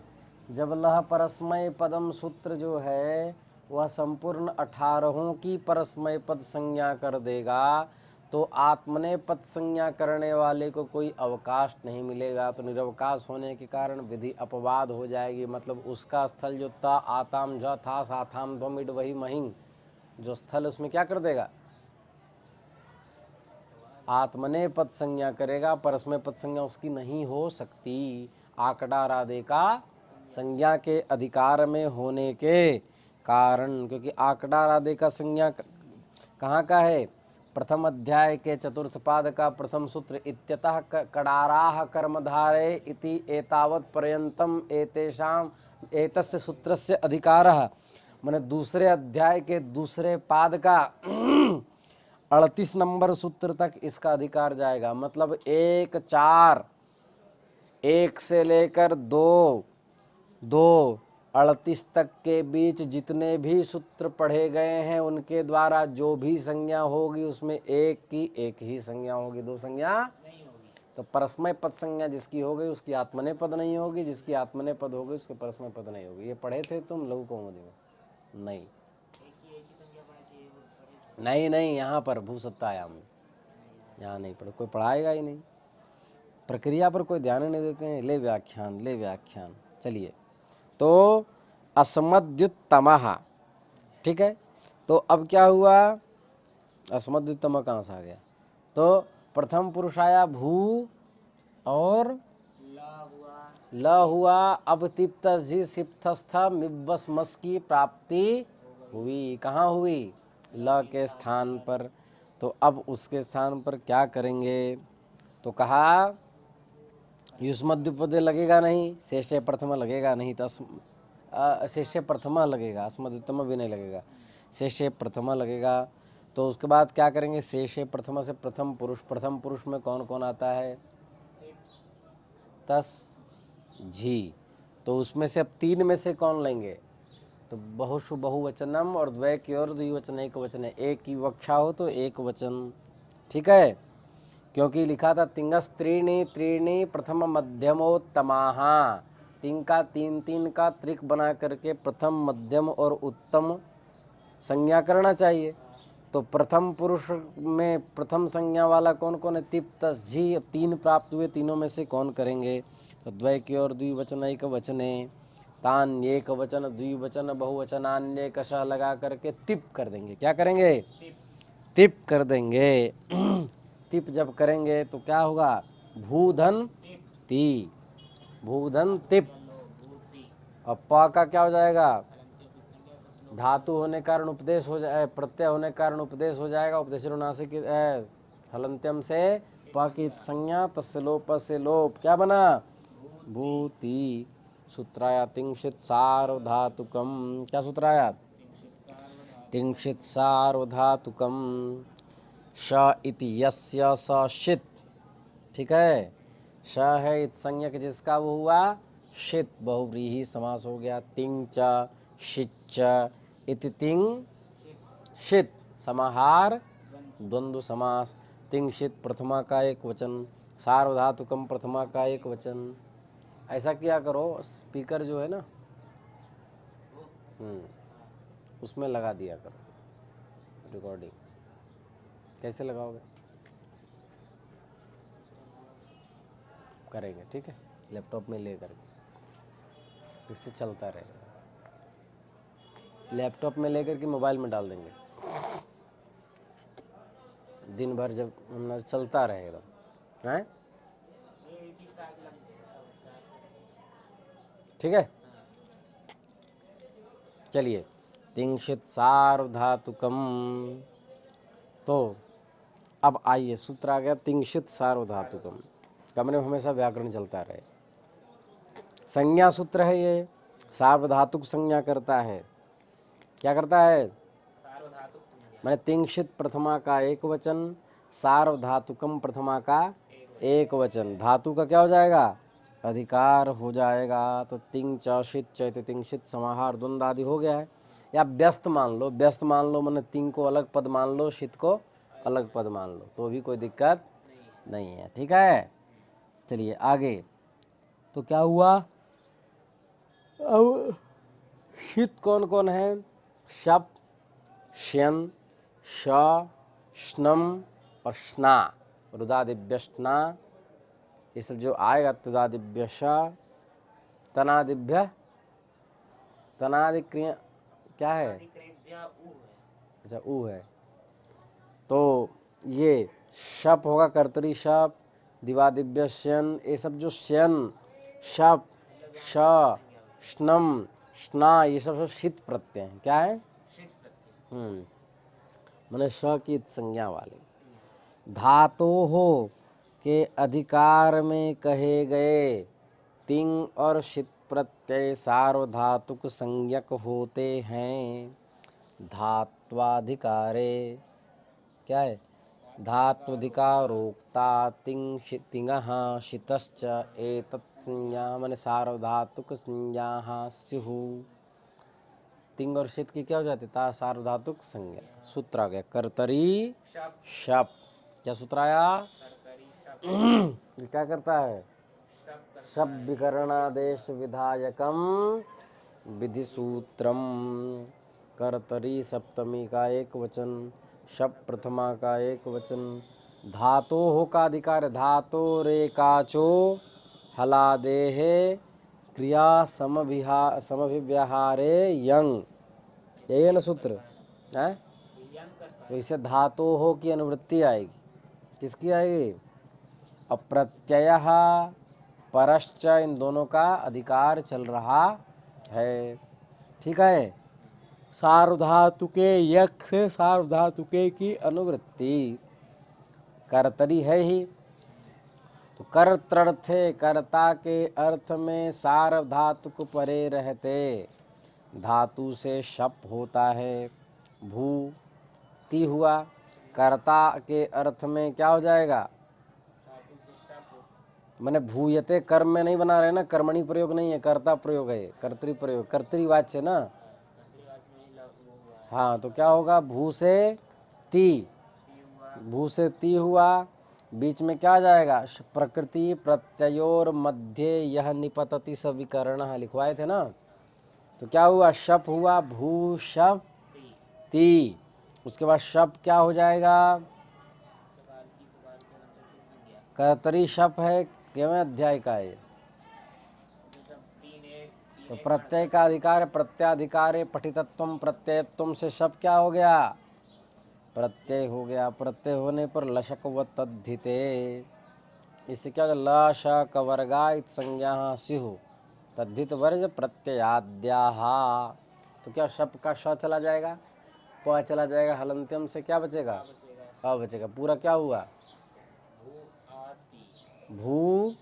जब लह परस्मय पदम सूत्र जो है वह संपूर्ण 18 की परस्मय पद संज्ञा कर देगा, तो आत्मने पद संज्ञा करने वाले को कोई अवकाश नहीं मिलेगा। तो निरवकाश होने के कारण विधि अपवाद हो जाएगी, मतलब उसका स्थल जो ता आताम झ था साथाम ध्वम इड वही महिंग, जो स्थल उसमें क्या कर देगा, आत्मने पद संज्ञा करेगा, परस्मय पद संज्ञा उसकी नहीं हो सकती। आकड़ा राधे का संज्ञा के अधिकार में होने के कारण, क्योंकि आकड़ा राधे का संज्ञा कहाँ का है, प्रथम अध्याय के चतुर्थ पाद का प्रथम सूत्र, इत्यतः कडाराह कर्मधारे इति एतावत् पर्यंतम एतेषाम एतस्य सूत्रस्य अधिकारः। माने दूसरे अध्याय के दूसरे पाद का 38 नंबर सूत्र तक इसका अधिकार जाएगा। मतलब 1 4 1 से लेकर 2 2 38 तक के बीच जितने भी सूत्र पढ़े गए हैं उनके द्वारा जो भी संज्ञा होगी उसमें एक की एक ही संज्ञा होगी, दो संज्ञा नहीं होगी। तो परस्मय पद संज्ञा जिसकी हो गई उसकी आत्मने पद नहीं होगी, जिसकी आत्मने पद होगी उसके परस्मय पद नहीं होगी। ये पढ़े थे तुम लघु कौमुदी में? नहीं नहीं नहीं, यहाँ पर भूसत्तायाम में यहाँ नहीं पढ़ो, कोई पढ़ाएगा ही नहीं, प्रक्रिया पर कोई ध्यान नहीं देते हैं। ले व्याख्यान ले व्याख्यान। चलिए, तो अस्मद्युत्तमः, ठीक है। तो अब क्या हुआ, अस्मद्युत्तम कहाँ से आ गया, तो प्रथम पुरुष आया भू और ल हुआ। अब तिप्त जी सिप्तस्थ मिब्बस मस की प्राप्ति हुई, कहाँ हुई, ल के स्थान पर। तो अब उसके स्थान पर क्या करेंगे, तो कहा युष्मद्युपदे लगेगा नहीं, शेषे प्रथमा लगेगा नहीं, तो शेषे प्रथमा लगेगा, अस्मद्युत्तम भी नहीं लगेगा, शेषे प्रथमा लगेगा। तो उसके बाद क्या करेंगे, शेषे प्रथमा से प्रथम पुरुष, प्रथम पुरुष में कौन कौन आता है, तस झी। तो उसमें से अब 3 में से कौन लेंगे, तो बहुषु बहुवचनम और द्वय की ओर द्विवचन एक वचन है, एक की वक्षा हो तो एक वचन, ठीक है। क्योंकि लिखा था तिंगस त्रीणि त्रीणि प्रथम मध्यमोत्तमाहा, 3 का 3 3 का त्रिक बना करके प्रथम मध्यम और उत्तम संज्ञा करना चाहिए। तो प्रथम पुरुष में प्रथम संज्ञा वाला कौन कौन है, तिप तस झी। अब 3 प्राप्त हुए, तीनों में से कौन करेंगे, तो द्वय की ओर द्विवचन एक वचने, तान एक वचन द्विवचन बहुवचनान्य कशा लगा करके तिप कर देंगे। क्या करेंगे, तिप कर देंगे। तिप जब करेंगे तो क्या होगा, भूधन ती, भूधन तिप। और प का क्या हो जाएगा, धातु होने कारण उपदेश हो जाए, प्रत्यय होने कारण उपदेश हो जाएगा, उपदेश नासिक हलंत्यम से प की संज्ञा, तस्य लोप से लोप, क्या बना? भूति। सूत्राया तिंशित सार्वधातुकम, क्या सूत्राया? तिंशित सार्वधातुकम। श इति यस्य स शित, ठीक है। श है इत संज्ञक जिसका वो हुआ शित, बहुव्रीहि समास हो गया। तिंग च शिच च इति तिंग शित, समाहार द्वंद्व समास। तिंशित प्रथमा का एक वचन, सार्वधातुकम प्रथमा का एक वचन। ऐसा किया करो, स्पीकर जो है ना उसमें लगा दिया करो रिकॉर्डिंग। कैसे लगाओगे? करेंगे, ठीक है, लैपटॉप में ले करके, इससे चलता रहेगा। लैपटॉप में लेकर के मोबाइल में डाल देंगे, दिन भर जब हम चलता रहेगा, हैं? ठीक है, चलिए। तिंशित सार्वधातुकम, तो अब आइए सूत्र आ गया तिंशित सार्वधातुकम। कमरे में हमेशा व्याकरण चलता रहे। संज्ञा सूत्र है ये, सार्वधातुक संज्ञा करता है। क्या करता है? सार्वधातुक संज्ञा। मैंने तिंशित प्रथमा का एक वचन, सार्वधातुकम प्रथमा का एक वचन, धातु का क्या हो जाएगा? अधिकार हो जाएगा। तो तिंग च शित च तिंशित समाहार द्वंद्व आदि हो गया है। या व्यस्त मान लो, व्यस्त मान लो, मैंने तिंग को अलग पद मान लो, शित को अलग पद मान लो, तो भी कोई दिक्कत नहीं है, ठीक है। चलिए आगे, तो क्या हुआ? अब शित कौन कौन है? शप, श्यन, श, श्नम और स्ना, रुदादिभ्य स्ना, ये सब जो आएगा, तुदादिभ्य श, तनादिभ्य, तनादि क्रिया क्या है? अच्छा ऊ है। तो ये शप होगा, कर्तरी शप, दिवादिभ्य श्यन, ये सब जो श्यन, शप, श, श्नम, स्ना, ये सब शित प्रत्यय हैं। क्या है? माने श की संज्ञा वाले। धातोः के अधिकार में कहे गए तिंग और शित प्रत्यय सार्वधातुक संज्ञक होते हैं। धात्वाधिकारे, क्या है? धात्वधिकारोक्ता तिंगः शितश्च एतत् संज्ञा माने सार्वधातुक संज्ञाः स्युः। तिंग और शित की क्या हो जाती? ता सार्वधातुक संज्ञा। सूत्र आ गया कर्तरी शप। क्या सूत्र आया? ये क्या करता है? शब्द विकरणादेश विधायकम विधि सूत्रम। कर्तरी सप्तमी का एक वचन, शप प्रथमा का एक वचन। धातोः का अधिकार, धातो रेकाचो हलादेः क्रिया समभिव्याहारे यंग, यही है ना सूत्र है। तो इसे धातोः की अनुवृत्ति आएगी। किसकी आएगी? अप्रत्ययः परश्च, इन दोनों का अधिकार चल रहा है, ठीक है। सार्वधातुके यक से सार्वधातुके की अनुवृत्ति कर्तरी है ही। तो कर्तर्थे, कर्ता के अर्थ में सार्वधातुक परे रहते धातु से शप होता है। भू ती हुआ, कर्ता के अर्थ में क्या हो जाएगा? मैंने भूयते कर्म में नहीं बना रहे ना, कर्मणि प्रयोग नहीं है, कर्ता प्रयोग है, कर्तरी प्रयोग, कर्तरीवाच्य ना। हाँ, तो क्या होगा? भू से ती, भू से ती हुआ, बीच में क्या आ जाएगा? प्रकृति प्रत्ययोर मध्य यह निपतति सविकरण लिखवाए थे ना। तो क्या हुआ? शप हुआ, भू शप ती, उसके बाद शप क्या हो जाएगा? कर्तरी शप है, केवल अध्याय का है। तो प्रत्यय का अधिकार, प्रत्याधिकारे पठितत्वम प्रत्ययत्वम से शप क्या हो गया? प्रत्यय हो गया। प्रत्यय होने पर लशक व तद्धिते, इससे क्या होगा? लशक वर्गा इत संज्ञा स्युः तद्धित वर्ज प्रत्ययाद्याः। तो क्या शप का श चला जाएगा, प चला जाएगा, हलंत्यम से क्या बचेगा? अ बचेगा। पूरा क्या हुआ? भू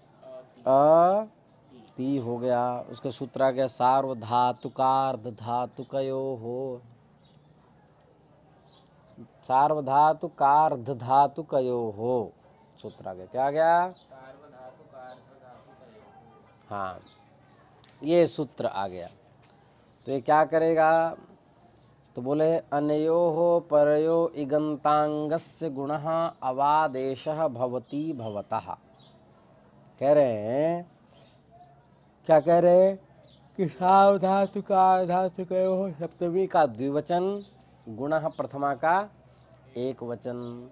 अ ती हो गया। उसका सूत्र आ गया सार्वधातुकार्ध धातुकयो हो, सार्वधातुकार्ध धातुकयो हो, सूत्र आ गया। क्या आ गया? हाँ, ये सूत्र आ गया। तो ये क्या करेगा? तो बोले अनयोः परयो इगन्ताङ्गस्य गुणः अवादेशः भवति भवतः। कह रहे हैं, क्या कह रहे हैं कि सार्वधातुकार्धधातुकयोः सप्तमी का द्विवचन, गुणः प्रथमा का एक वचन।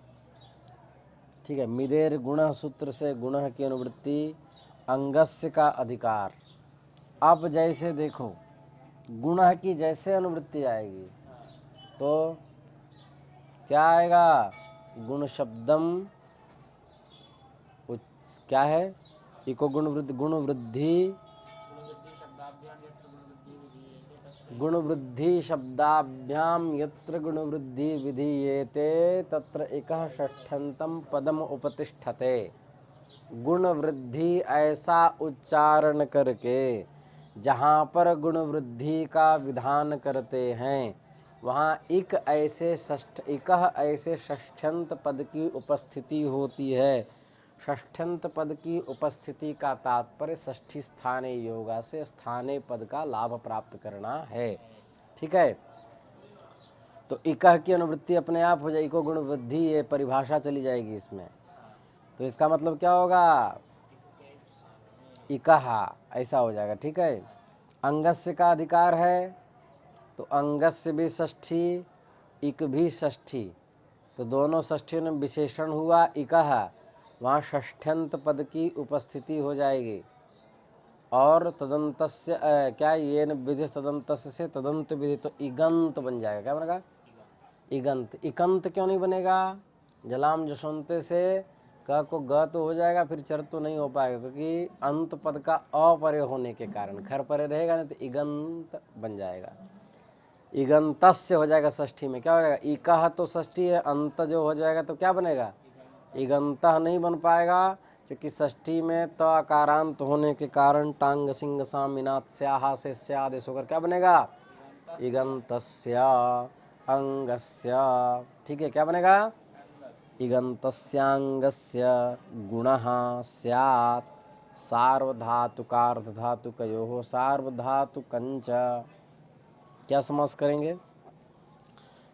ठीक है। मिदेर गुणः सूत्र से गुणः की अनुवृत्ति, अंगस्य का अधिकार। अब जैसे देखो गुणः की जैसे अनुवृत्ति आएगी तो क्या आएगा? गुण शब्दम क्या है? इको गुण वृद्धि, गुण वृद्धि, गुण वृद्धि शब्दाभ्याम यत्र गुण वृद्धि विधीयेते तत्र एकः षष्ठन्तं पदम उपतिष्ठते। गुण वृद्धि ऐसा उच्चारण करके जहाँ पर गुण वृद्धि का विधान करते हैं वहाँ इक ऐसे षष्ठ्यंत पद की उपस्थिति होती है। षष्ठ्यंत पद की उपस्थिति का तात्पर्य षष्ठी स्थाने योगा से स्थाने पद का लाभ प्राप्त करना है। ठीक है। तो इकह की अनुवृत्ति अपने आप हो जाएगी, इको गुण वृद्धि, ये परिभाषा चली जाएगी इसमें। तो इसका मतलब क्या होगा? इकहा ऐसा हो जाएगा। ठीक है। अंगस्य का अधिकार है तो अंगस्य भी षष्ठी, इक भी षष्ठी, तो दोनों षष्ठियों में विशेषण हुआ इकहा, वहाँ षष्ठ्यंत पद की उपस्थिति हो जाएगी। और तदंतस्य क्या ये न विधि तदंतस्य से तदंत विधि, तो इगंत बन जाएगा। क्या बनेगा? इगंत। इकंत क्यों नहीं बनेगा? जलाम जसोंते से क को ग तो हो जाएगा, फिर चर तो नहीं हो पाएगा क्योंकि अंत पद का अपरे होने के कारण खर परे रहेगा नहीं, तो इगंत बन जाएगा। इगंतस्य हो जाएगा षष्ठी में। क्या हो जाएगा? इकह तो षष्ठी है, अंत जो हो जाएगा तो क्या बनेगा? इगंतः नहीं बन पाएगा क्योंकि षष्ठी में त अकारांत होने के कारण टांग सिंह सामिनात स्याहा से स्या आदेश होकर क्या बनेगा? इगंतस्य अंगस्य। ठीक है। क्या बनेगा? इगंतस्यांगस्य गुणः स्यात् सार्वधातुकार्धधातुकयोः सार्वधातुकञ्च। क्या समास करेंगे?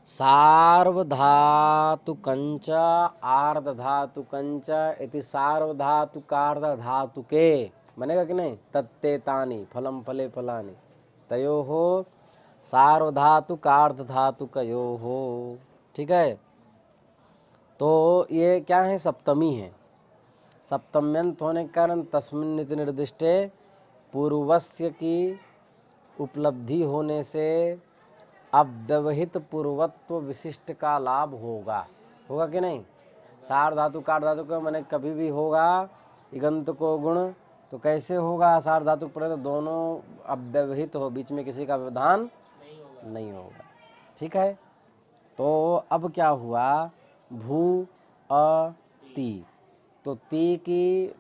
सार्वधातुकञ्च आर्धधातुकञ्च इति सार्वधातुकार्धधातुके बनेगा कि नहीं? तत्ते तानि फलम फले फलानि तयोः सार्वधातुकार्धधातुकयोः। ठीक है। तो ये क्या है? सप्तमी है। सप्तम्यंत होने के कारण तस्मिन् इति निर्दिष्टे पूर्वस्य की उपलब्धि होने से अव्यवहित पूर्वत्व विशिष्ट का लाभ होगा। होगा कि नहीं? सार धातु काट धातु का मैंने कभी भी होगा इगंत को गुण, तो कैसे होगा? सार धातु पर तो दोनों अव्यवहित हो, बीच में किसी का व्यवधान नहीं होगा। ठीक है। तो अब क्या हुआ? भू अ ती, तो ती की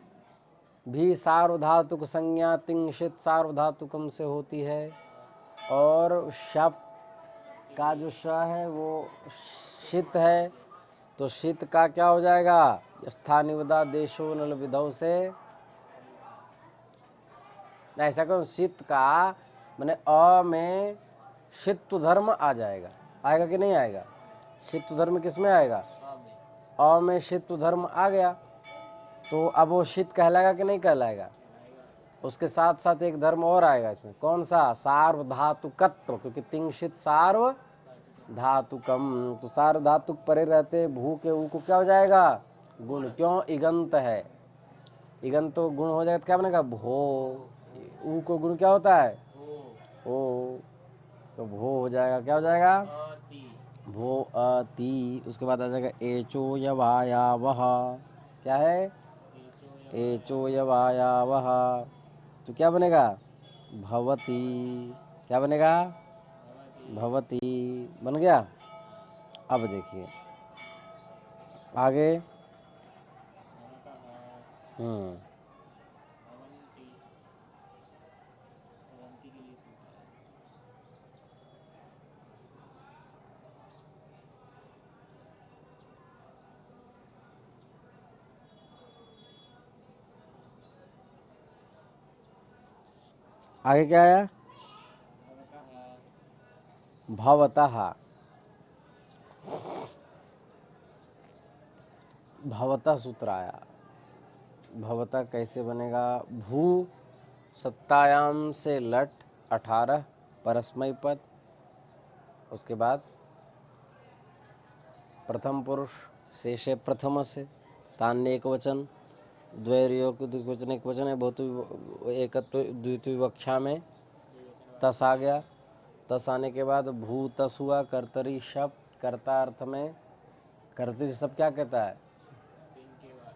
भी सार्वधातुक संज्ञा तिंशित सार्वधातुकम से होती है, और शप का जो श है वो शीत है, तो शीत का क्या हो जाएगा? स्थानिवदा देशो नल विधौ से, ऐसा करो शीत का मैंने अ में शीत्व धर्म आ जाएगा। आएगा कि नहीं आएगा? शीत्व धर्म किस में आएगा? अ में शीत्व धर्म आ गया, तो अब वो शीत कहलाएगा कि नहीं कहलाएगा? उसके साथ साथ एक धर्म और आएगा इसमें। कौन सा? सार्वधातुकत्व, क्योंकि तिंशित सार्व धातुकम, तो सार्वधातुक परे रहते भू के ऊ को क्या हो जाएगा? गुण। क्यों? इगंत है। इगंत तो गुण हो जाएगा तो क्या बनेगा? भो। ऊ को गुण क्या होता है? ओ, तो भो हो जाएगा। क्या हो जाएगा? भो अति। उसके बाद आ जाएगा एचो यवाया वह। क्या है? एचो यवाया वह, तो क्या बनेगा? भवती। क्या बनेगा? भवती बन गया। अब देखिए आगे, भवन्ति भवन्ति के लिए सूत्र है। आगे क्या आया? भवतः भवतः। भवतः सूत्र आया। भवतः कैसे बनेगा? भू सत्तायाम से लट 18 परस्मय पद, उसके बाद प्रथम पुरुष शेषे प्रथम से तान्य एक वचन, द्वैर्योग द्विवचन एक वचन है, बहुत एकत्व द्वितीय विवक्षा में तस आ गया। तस आने के बाद भू तस हुआ। कर्तरी शब्द कर्ता अर्थ में कर्तरी शब्द क्या कहता है? तीन के बाद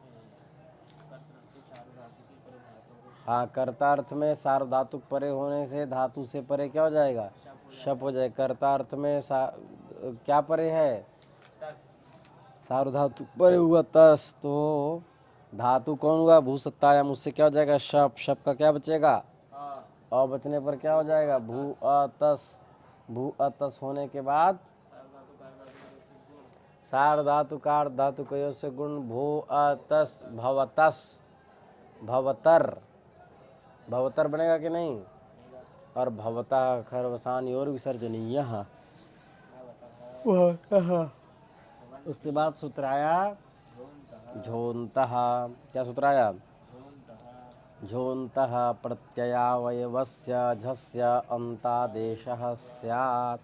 कर्तृत्व सार्वधातुकी परे धातु को हाँ, कर्तार्थ में सार्वधातुक परे होने से धातु से परे क्या हो जाएगा? शप हो जाए। कर्तार्थ में क्या परे है? तस सार्वधातुक परे हुआ तस, तो धातु कौन हुआ? भू सत्तायाम, उससे क्या हो जाएगा? शप। शप का क्या बचेगा? अ बचने पर क्या हो जाएगा? भू अतस। भू अतस होने के बाद सार्वधातुकार धातु कयो से गुण भू अतस भवतस भवतर। भवतर बनेगा कि नहीं? और भवता खरवसान और विसर्जनीय। उसके बाद सूत्र आया झोंतः। क्या सूत्र आया? झोंतः प्रत्ययावयवस्य झस्य अंतादेशः स्यात्।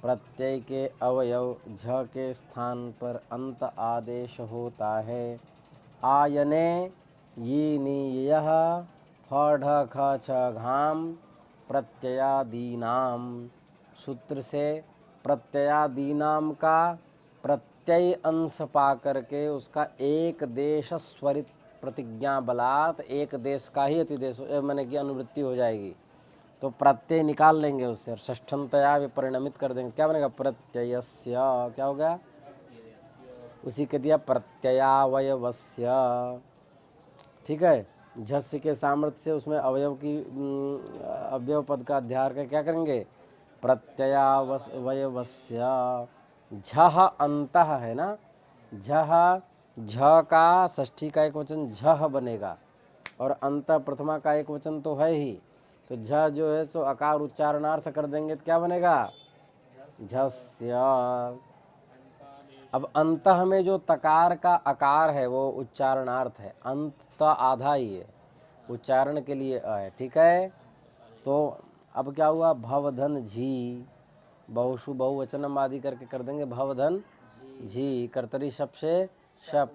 प्रत्यय के अवयव झ के स्थान पर अंत आदेश होता है। आयने ये नीयः फढ़ ख छ घाम प्रत्ययादीनाम। सूत्र से प्रत्ययादीनाम का प्रत्यय अंश पा करके उसका एक देश स्वरित प्रतिज्ञा बलात् एक देश का ही अतिदेश मैंने की अनुवृत्ति हो जाएगी। तो प्रत्यय निकाल लेंगे उससे और षष्ठन्तया विपरिणमित कर देंगे। क्या बनेगा? प्रत्ययस्य। क्या हो गया? उसी के दिया प्रत्ययावयवस्य। ठीक है। झस्य के सामर्थ्य से उसमें अवयव की अवयव पद का अध्यार का क्या करेंगे? प्रत्ययावयवस्य। झः अंतः है ना, झः झ का षष्ठी का एक वचन झः बनेगा और अंत प्रथमा का एक वचन तो है ही, तो झ जो है सो अकार उच्चारणार्थ कर देंगे तो क्या बनेगा? झस्य। अब अंतः में जो तकार का अकार है वो उच्चारणार्थ है, अंत तो आधा ही है, उच्चारण के लिए अ है। ठीक है। तो अब क्या हुआ? भवधन झी, बहुषु बहुवचनम आदि करके कर देंगे भवधन झी। कर्तरी शप से शप।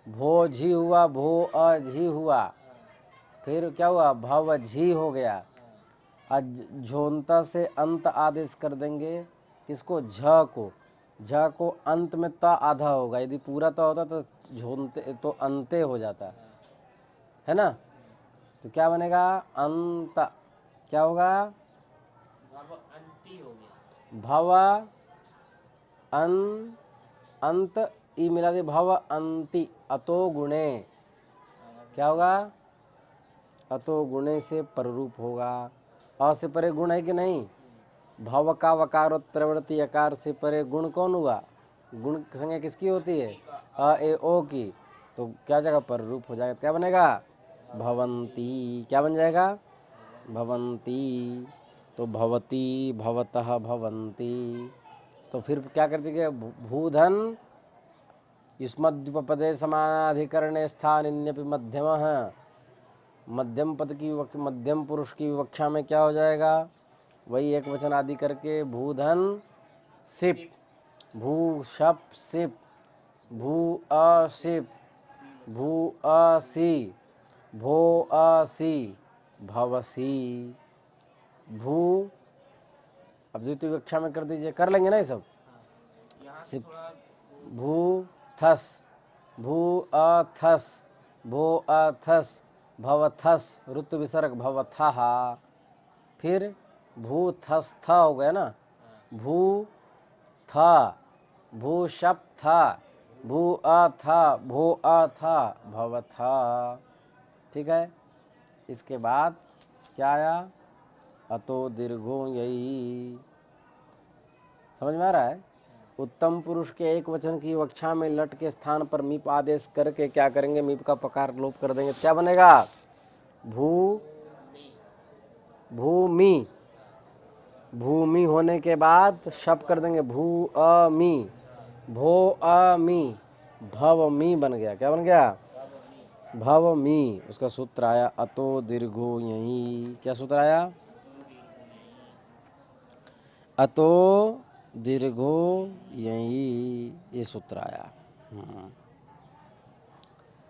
भो झी हुआ, भो अझी हुआ, फिर क्या हुआ? भव झी हो गया। झोंता से अंत आदेश कर देंगे किसको? झ को। झ को अंत में त आधा होगा, यदि पूरा त होता तो झोंते तो अंते हो जाता है ना। तो क्या बनेगा? अंत। क्या होगा? भव अंति हो गया। भव अन अंत ई मिला दे, भव अंति अतो गुणे। क्या होगा? अतो गुणे से पररूप होगा। अ से परे गुण है कि नहीं? भव का वकारोत्तरवर्ती अकार से परे गुण कौन हुआ? गुण संज्ञा किसकी होती है? अ ए ओ की। तो क्या जगह पर रूप हो जाएगा? क्या बनेगा? भवंती। क्या बन जाएगा? भवंती। तो भवती भवतः भवंती। तो फिर क्या करते कि भूधन युष्मद्युपपदे समानाधिकरणे स्थानिन्यपि मध्यमः। मध्यम पद की मध्यम पुरुष की विवक्षा में क्या हो जाएगा? वही एक वचन आदि करके भूधन सिप, भू शप सिप, भू अशिप, भू असी, भो असी, भवसी, भू। अब द्वितीय विवक्षा में कर दीजिए, कर लेंगे ना ये सब। यहाँ सिप थोड़ा भू थस, भू अथस, भो अथस, भवथस, ऋतु विसर्ग भवथः। फिर भू थस थ हो गया ना, भू थ, भू शप था, भू अ था, भो अ था, भव था। ठीक है। इसके बाद क्या आया? अतो दीर्घो यही। समझ में आ रहा है? उत्तम पुरुष के एक वचन की वक्षा में लट के स्थान पर मीप आदेश करके क्या करेंगे? मीप का पकार लोप कर देंगे। क्या बनेगा? भू भूमि। भूमि होने के बाद शप कर देंगे भू अमी, भो अमी, भवमी बन गया। क्या बन गया? भवमी। उसका सूत्र आया अतो दीर्घो यही। क्या सूत्र आया? अतो दीर्घो यही, ये सूत्र आया।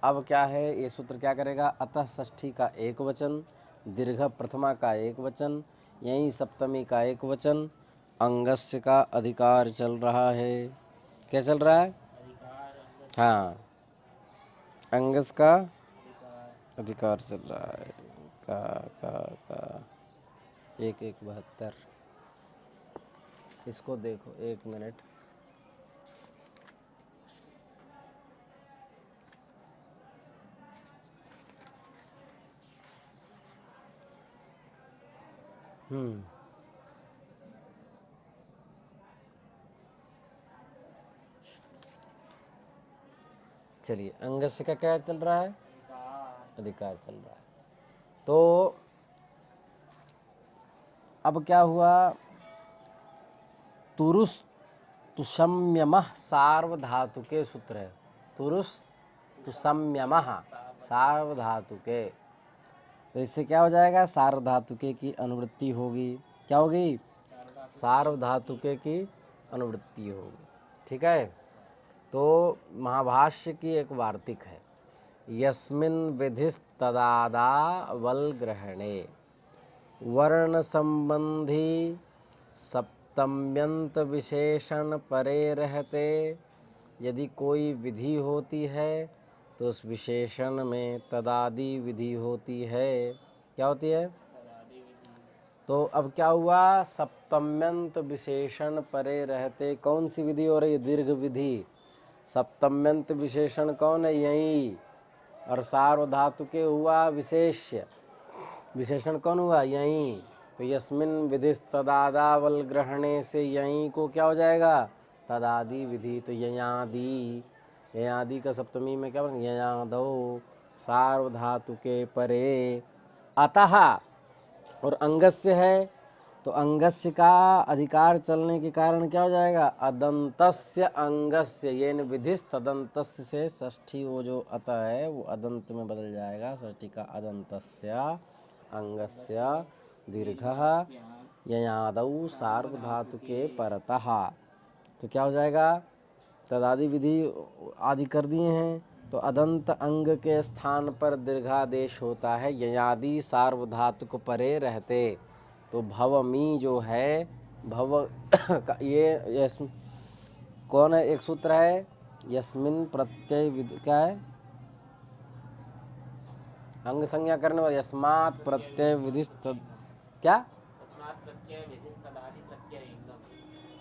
अब क्या है? ये सूत्र क्या करेगा? अतः षष्ठी का एक वचन, दीर्घ प्रथमा का एक वचन, यही सप्तमी का एक वचन, अंगस्य का अधिकार चल रहा है। क्या चल रहा है? हाँ, अंगस का अधिकार चल रहा है। का 1:1:72। इसको देखो 1 मिनट। चलिए, अंगस्य का क्या चल रहा है? अधिकार चल रहा है। तो अब क्या हुआ? तुरुस तुषम्यमः सार्वधातुके सूत्र है। तुरुस तुषम्यमः सार्वधातुके। तो इससे क्या हो जाएगा? सार्वधातुके की अनुवृत्ति होगी। क्या होगी? सार्वधातुके की अनुवृत्ति होगी। ठीक है। तो महाभाष्य की एक वार्तिक है, यस्मिन् विधिस्तदादा वल ग्रहणे वर्ण संबंधी सप्तम्यंत विशेषण परे रहते। यदि कोई विधि होती है तो उस विशेषण में तदादि विधि होती है। क्या होती है? तो अब क्या हुआ? सप्तम्यंत विशेषण परे रहते। कौन सी विधि हो रही है? दीर्घ विधि। सप्तम्यंत विशेषण कौन है? यही। और सार्वधातुके हुआ विशेष्य। विशेषण कौन हुआ? यही। तो यस्मिन विधिस तदादावल ग्रहणे से यही को क्या हो जाएगा? तदादि विधि। तो ययादि, ययादि का सप्तमी में क्या बनेगा? ययादौ सार्वधातुके परे। अतः और अंगस्य है, तो अंगस्य का अधिकार चलने के कारण क्या हो जाएगा? अदंतस्य अंगस्य। ये विधिस तदंतस्य से षष्ठी वो जो अतः है वो अदंत में बदल जाएगा। षष्ठी का अदंतस्य अंगस्य दीर्घः ययादौ सार्वधातुके परतः। तो क्या हो जाएगा? तदादि विधि आदि कर दिए हैं, तो अदंत अंग के स्थान पर दीर्घादेश होता है। ययादि सार्वधातुक परे रहते। तो भवमी जो है, भव का ये कौन है? एक सूत्र है, यस्मिन प्रत्यय विधि। क्या है? अंग संज्ञा करने वाले यस्मात् प्रत्यय विधि। क्या?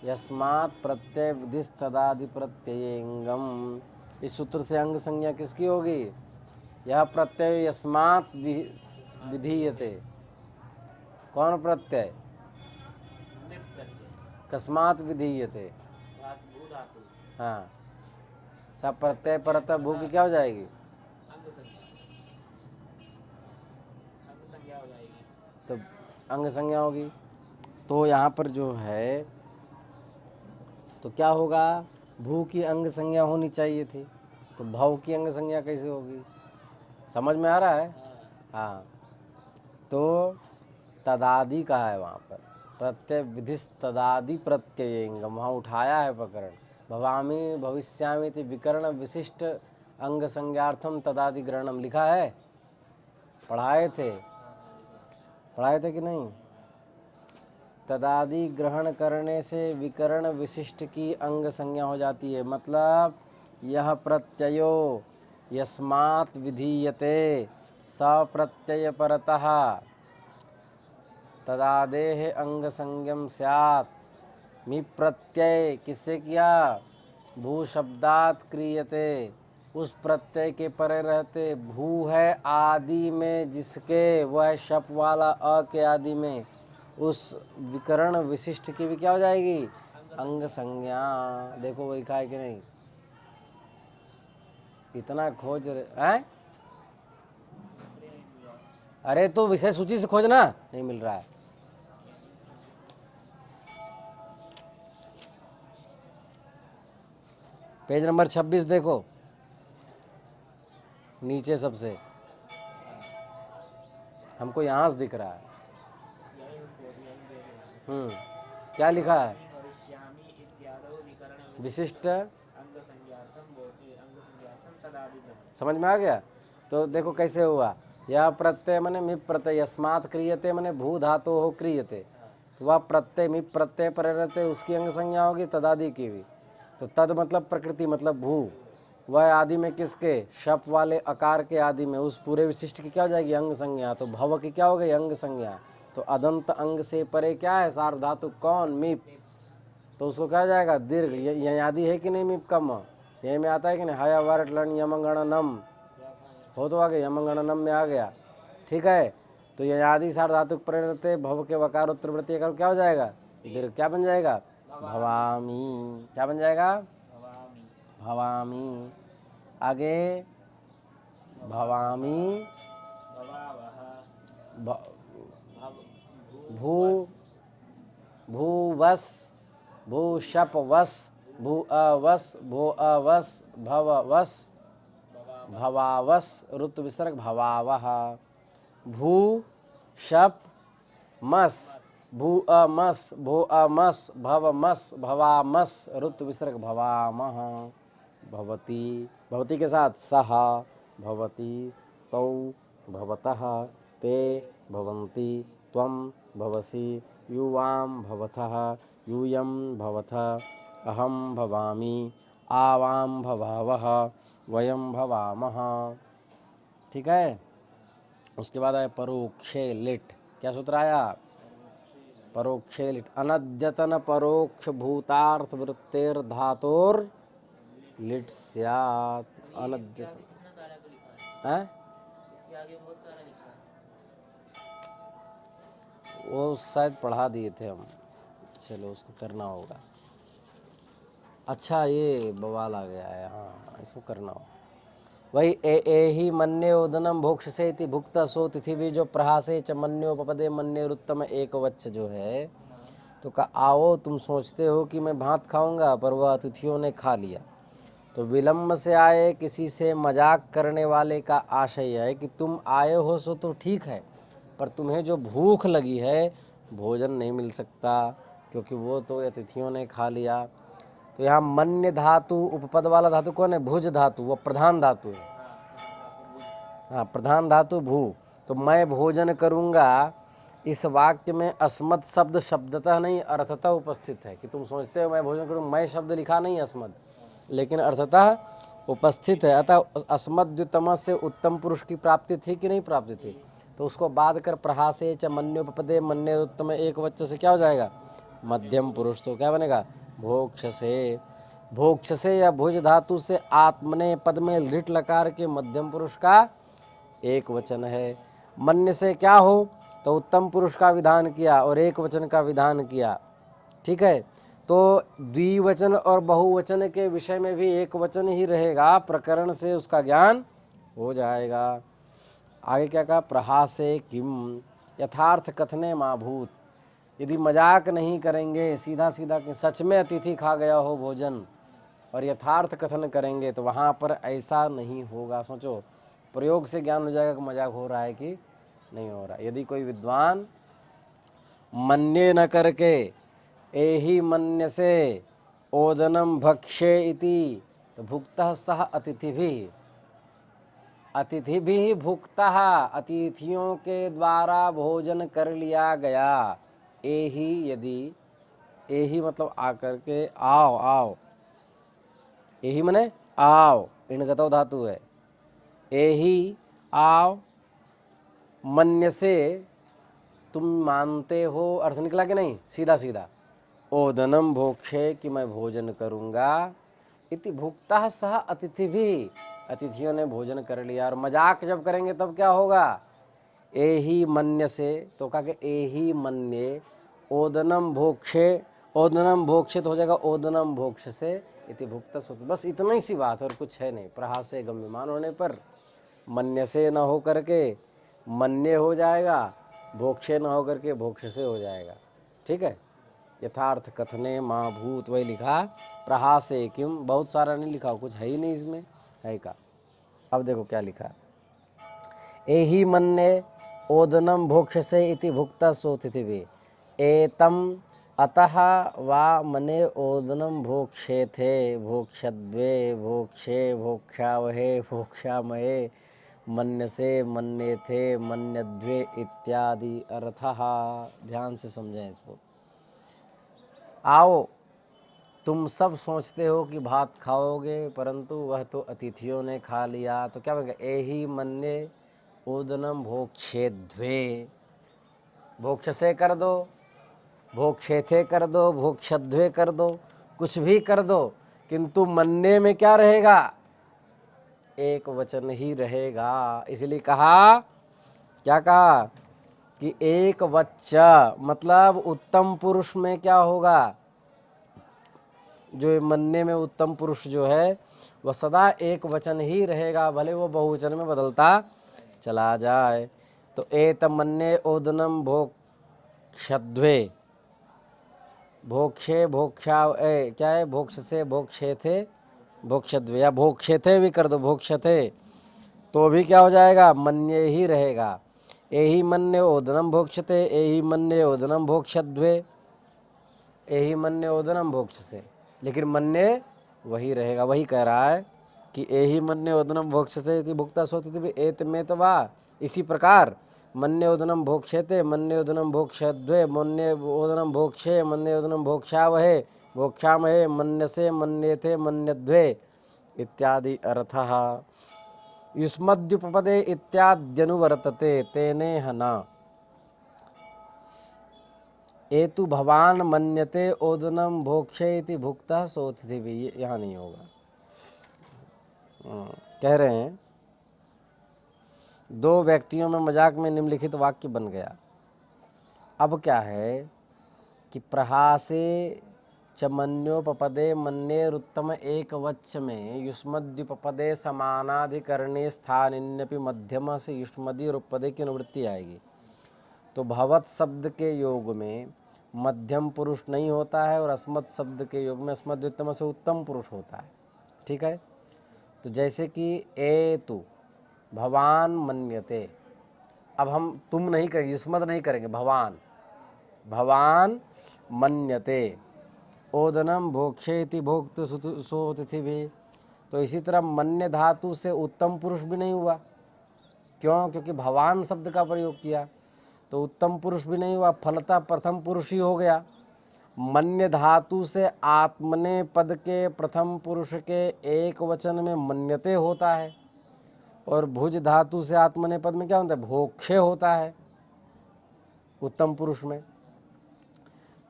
यस्मात् प्रत्यय विधि तदादि प्रत्ययंगम। इस सूत्र से अंग संज्ञा किसकी होगी? यह प्रत्यय यस्मात् विधीयते। कौन प्रत्यय? कस्मात् विधीयते। हाँ, सब प्रत्यय परतः भू की क्या हो जाएगी? तो अंग संज्ञा होगी। तो यहाँ पर जो है तो क्या होगा? भू की अंग संज्ञा होनी चाहिए थी, तो भव की अंग संज्ञा कैसे होगी? समझ में आ रहा है? हाँ। तो तदादि का है वहाँ पर, प्रत्यय विधिस तदादि प्रत्ययंगम, वहाँ उठाया है प्रकरण। भवामी भविष्यामि इति विकरण विशिष्ट अंग संज्ञार्थम तदादि ग्रहणम लिखा है। पढ़ाए थे कि नहीं? तदादि ग्रहण करने से विकरण विशिष्ट की अंग संज्ञा हो जाती है। मतलब यह प्रत्ययो यस्मात् विधीयते स प्रत्यय परतः तदादेह अंग संज्ञम स्यात्। मी प्रत्यय किससे किया? भू शब्दात क्रियते, उस प्रत्यय के परे रहते। भू है आदि में जिसके, वह शप वाला अ के आदि में, उस विकरण विशिष्ट की भी क्या हो जाएगी? अंग संज्ञा। देखो वो लिखा है कि नहीं? इतना खोज हैं? अरे तो विषय सूची से खोजना, नहीं मिल रहा है। पेज नंबर 26 देखो, नीचे सबसे हमको यहाँ से दिख रहा है। क्या लिखा है? भविष्यामि इत्यादो विकरण विशिष्ट अंग संज्ञार्थम भवति, अंग संज्ञार्थम तदादिभ्रम। समझ में आ गया? तो देखो कैसे हुआ। यह प्रत्यय मने मिप प्रत्यय, यस्मात् क्रियते मने भू धातु हो क्रियते, तो वह प्रत्यय मिप प्रत्यय पर रहते, उसकी अंग संज्ञा होगी तदादि की भी। तो तद मतलब प्रकृति मतलब भू, वह आदि में किसके? शप वाले अकार के आदि में, उस पूरे विशिष्ट की क्या हो जाएगी? अंग संज्ञा। तो भव की क्या हो गई? अंग संज्ञा। तो अदंत अंग से परे क्या है? सार्वधातु कौन? मिप। तो उसको क्या हो जाएगा? दीर्घ। यह आदि है कि नहीं? मिप का म यही में आता है कि नहीं? हया वर्ट लन यमगणनम हो, तो आ गया यमगणनम में आ गया। ठीक है, तो यह आदि सार्वधातुक परे रहते, भव के वकार उत्तरवृत्ति क्या हो जाएगा? दीर्घ। क्या बन जाएगा? भवामी। क्या बन जाएगा? भवामि। भवामी। आगे भवामी, भवावः। भ- भव भू भूवस, भूषपवस, भूअवस, भूअवस, भववस, भवावस, ऋतु विसर्ग भवावह। भू शप मस, भूअमस, भूअमस, भवमस, भवामस, ऋतु विसर्ग भवामः। भवती, भवती के साथ सह, भवती, तौ, भवतः, ते, भवन्ति, त्वं, भवसि, युवां, भवथः, यूयं, भवथ, अहं भवामि, आवां भवावः, वयं भवामः। ठीक है। उसके बाद आया परोक्षे लिट। क्या सूत्र आया? परोक्षे लिट। अनद्यतन परोक्ष भूतार्थ वृत्तेर धातुर लिट स्यात्। अनद्यतन कितना सारा को लिखा है, हैं? इसके आगे बहुत सारा लिखा है। वो शायद पढ़ा दिए थे हम, चलो उसको करना होगा। अच्छा ये बवाल आ गया है, हाँ इसको करना होगा। वही ए ही मन्ये उदनम भोक्ष से इति भुक्त सो तिथि भी जो प्रहासे च मन्योपपदे मन्यरुत्तम एक वच्च जो है, तो का आओ तुम सोचते हो कि मैं भात खाऊंगा, पर वह अतिथियों ने खा लिया। तो विलम्ब से आए किसी से मजाक करने वाले का आशय है कि तुम आए हो सो तो ठीक है, पर तुम्हें जो भूख लगी है भोजन नहीं मिल सकता, क्योंकि वो तो अतिथियों ने खा लिया। तो यहाँ मन्य धातु उपपद वाला धातु कौन है? भुज धातु, वो प्रधान धातु है। हाँ प्रधान धातु भू। तो मैं भोजन करूँगा, इस वाक्य में अस्मत् शब्द शब्दतः नहीं अर्थतः उपस्थित है। कि तुम सोचते हो मैं भोजन करूँ, मैं शब्द लिखा नहीं अस्मद, लेकिन अर्थतः उपस्थित है। अतः अस्मद्युतम से उत्तम पुरुष की प्राप्ति थी कि नहीं प्राप्ति थी? तो उसको बाद कर प्रहासे च मन्योपपदे मन्योत्तम एक वच्च से क्या हो जाएगा? मध्यम पुरुष। तो क्या बनेगा? भोक्ष से। भोक्ष से या भुज धातु से आत्मने पद में लिट लकार के मध्यम पुरुष का एक वचन है। मन्य से क्या हो? तो उत्तम पुरुष का विधान किया और एक वचन का विधान किया। ठीक है, तो द्विवचन और बहुवचन के विषय में भी एक वचन ही रहेगा, प्रकरण से उसका ज्ञान हो जाएगा। आगे क्या कहा? प्रहासे किम यथार्थ कथने माभूत। यदि मजाक नहीं करेंगे, सीधा सीधा कि सच में अतिथि खा गया हो भोजन, और यथार्थ कथन करेंगे तो वहाँ पर ऐसा नहीं होगा। सोचो, प्रयोग से ज्ञान हो जाएगा कि मजाक हो रहा है कि नहीं हो रहा। यदि कोई विद्वान मन्ये न करके एहि मन्य से ओदनम भक्ष्ये इति, तो भुक्तः सह अतिथि भी भुक्तः, अतिथियों के द्वारा भोजन कर लिया गया। एहि यदि, एहि मतलब आकर के, आओ आओ, एहि मने आओ, इणगतो धातु है। एहि आओ, मन्य से तुम मानते हो, अर्थ निकला कि नहीं? सीधा सीधा ओदनम भोक्षे कि मैं भोजन करूँगा, इति भुक्तः सह अतिथि भी, अतिथियों ने भोजन कर लिया। और मजाक जब करेंगे तब क्या होगा, एहि मन्य से, तो कहा कि एहि मन्ये ओदनम भोक्षे, ओदनम भोक्षित हो जाएगा ओदनम भोक्ष से इति भुक्त सोच। बस इतना ही सी बात और कुछ है नहीं। प्रहासे गम्यमान होने पर मन्य से न हो करके मन्य हो जाएगा, भोक्षे न हो करके भोक्ष से हो जाएगा। ठीक है, यथार्थ कथने माँ भूत, वही लिखा प्रहासे किम, बहुत सारा नहीं लिखा, कुछ है ही नहीं इसमें, है का। अब देखो क्या लिखा, एहि मन्ये ओदनम भोक्षसे इति भुक्ता सोतिथि वे एतम अतः वा मने ओदनम भोक्षे थे भोक्षद्वे भोक्षे भोक्षावहे भोक्षामहे मन्यसे मन्ये थे मन्यद्वे इत्यादि अर्थः। ध्यान से समझें इसको। आओ, तुम सब सोचते हो कि भात खाओगे, परंतु वह तो अतिथियों ने खा लिया। तो क्या बनेगा, एहि मन्ये ओदनम भोक्षेध्वे, भोक्ष से कर दो, भोक्षेथे कर दो, भोक्षध्वे कर दो, कुछ भी कर दो, किंतु मन्ने में क्या रहेगा, एक वचन ही रहेगा। इसलिए कहा, क्या कहा कि एक वच्च, मतलब उत्तम पुरुष में क्या होगा, जो मन्ने में उत्तम पुरुष जो है वह सदा एक वचन ही रहेगा, भले वो बहुवचन में बदलता चला जाए। तो एत मन्ये ओदनम भोक्षध्वे, भोक्षे भोक्षा क्या है, भोक्ष से भोक्षे थे भोक्षध्वे, या भोक्षे थे भी कर दो, भोक्षथे, तो भी क्या हो जाएगा, मन्ये ही रहेगा। एहि मन्ये ओदनम भोक्षते, एहि मन्ये ओदनम भोक्षध्वे, एहि मन्ये ओदनम भोक्ष से, लेकिन मन्ये वही रहेगा। वही कह रहा है कि एहि मन्ये ओदनम भोक्षते इति भुक्ता सोतिथि एत में तो वा, इसी प्रकार मन्ये ओदनम भोक्षेते मन्ये ओदनम भोक्षद्वे मन्ये ओदनम भोक्षे मन्ये ओदनम भोक्षावहे भोक्षामहे मन्यसे मन्येथे मन्यद्वे इत्यादि अर्थः। युष्मद्युपपदे इत्याद्यनुवर्तते तेने हना एतु भवान मन्यते ओदनम भोक्षे इति भुक्तः सोतिथि भी, यहाँ नहीं होगा। कह रहे हैं, दो व्यक्तियों में मजाक में निम्नलिखित वाक्य बन गया। अब क्या है कि प्रहासे च मन्योपपदे मन्येरुत्तम एक वच्च में युष्मद्युपपदे समानाधिकरणे स्थानिन्यपि मध्यम से युष्मदि रूपपदे की अनुवृत्ति आएगी। तो भवत शब्द के योग में मध्यम पुरुष नहीं होता है और अस्मत् शब्द के योग में अस्मद्युत्तम से उत्तम पुरुष होता है। ठीक है, तो जैसे कि एतु भवान मन्यते, अब हम तुम नहीं करेंगे, युष्मद् नहीं करेंगे, भवान, भवान मन्यते ओदनम भोक्षेति भोक्त सोतिथि भी। तो इसी तरह मन्य धातु से उत्तम पुरुष भी नहीं हुआ, क्यों, क्योंकि भवान शब्द का प्रयोग किया, तो उत्तम पुरुष भी नहीं हुआ, फलतः प्रथम पुरुष ही हो गया। मन्य धातु से आत्मने पद के प्रथम पुरुष के एक वचन में मन्यते होता है, और भुज धातु से आत्मने पद में क्या होता है, भोक्षे होता है उत्तम पुरुष में।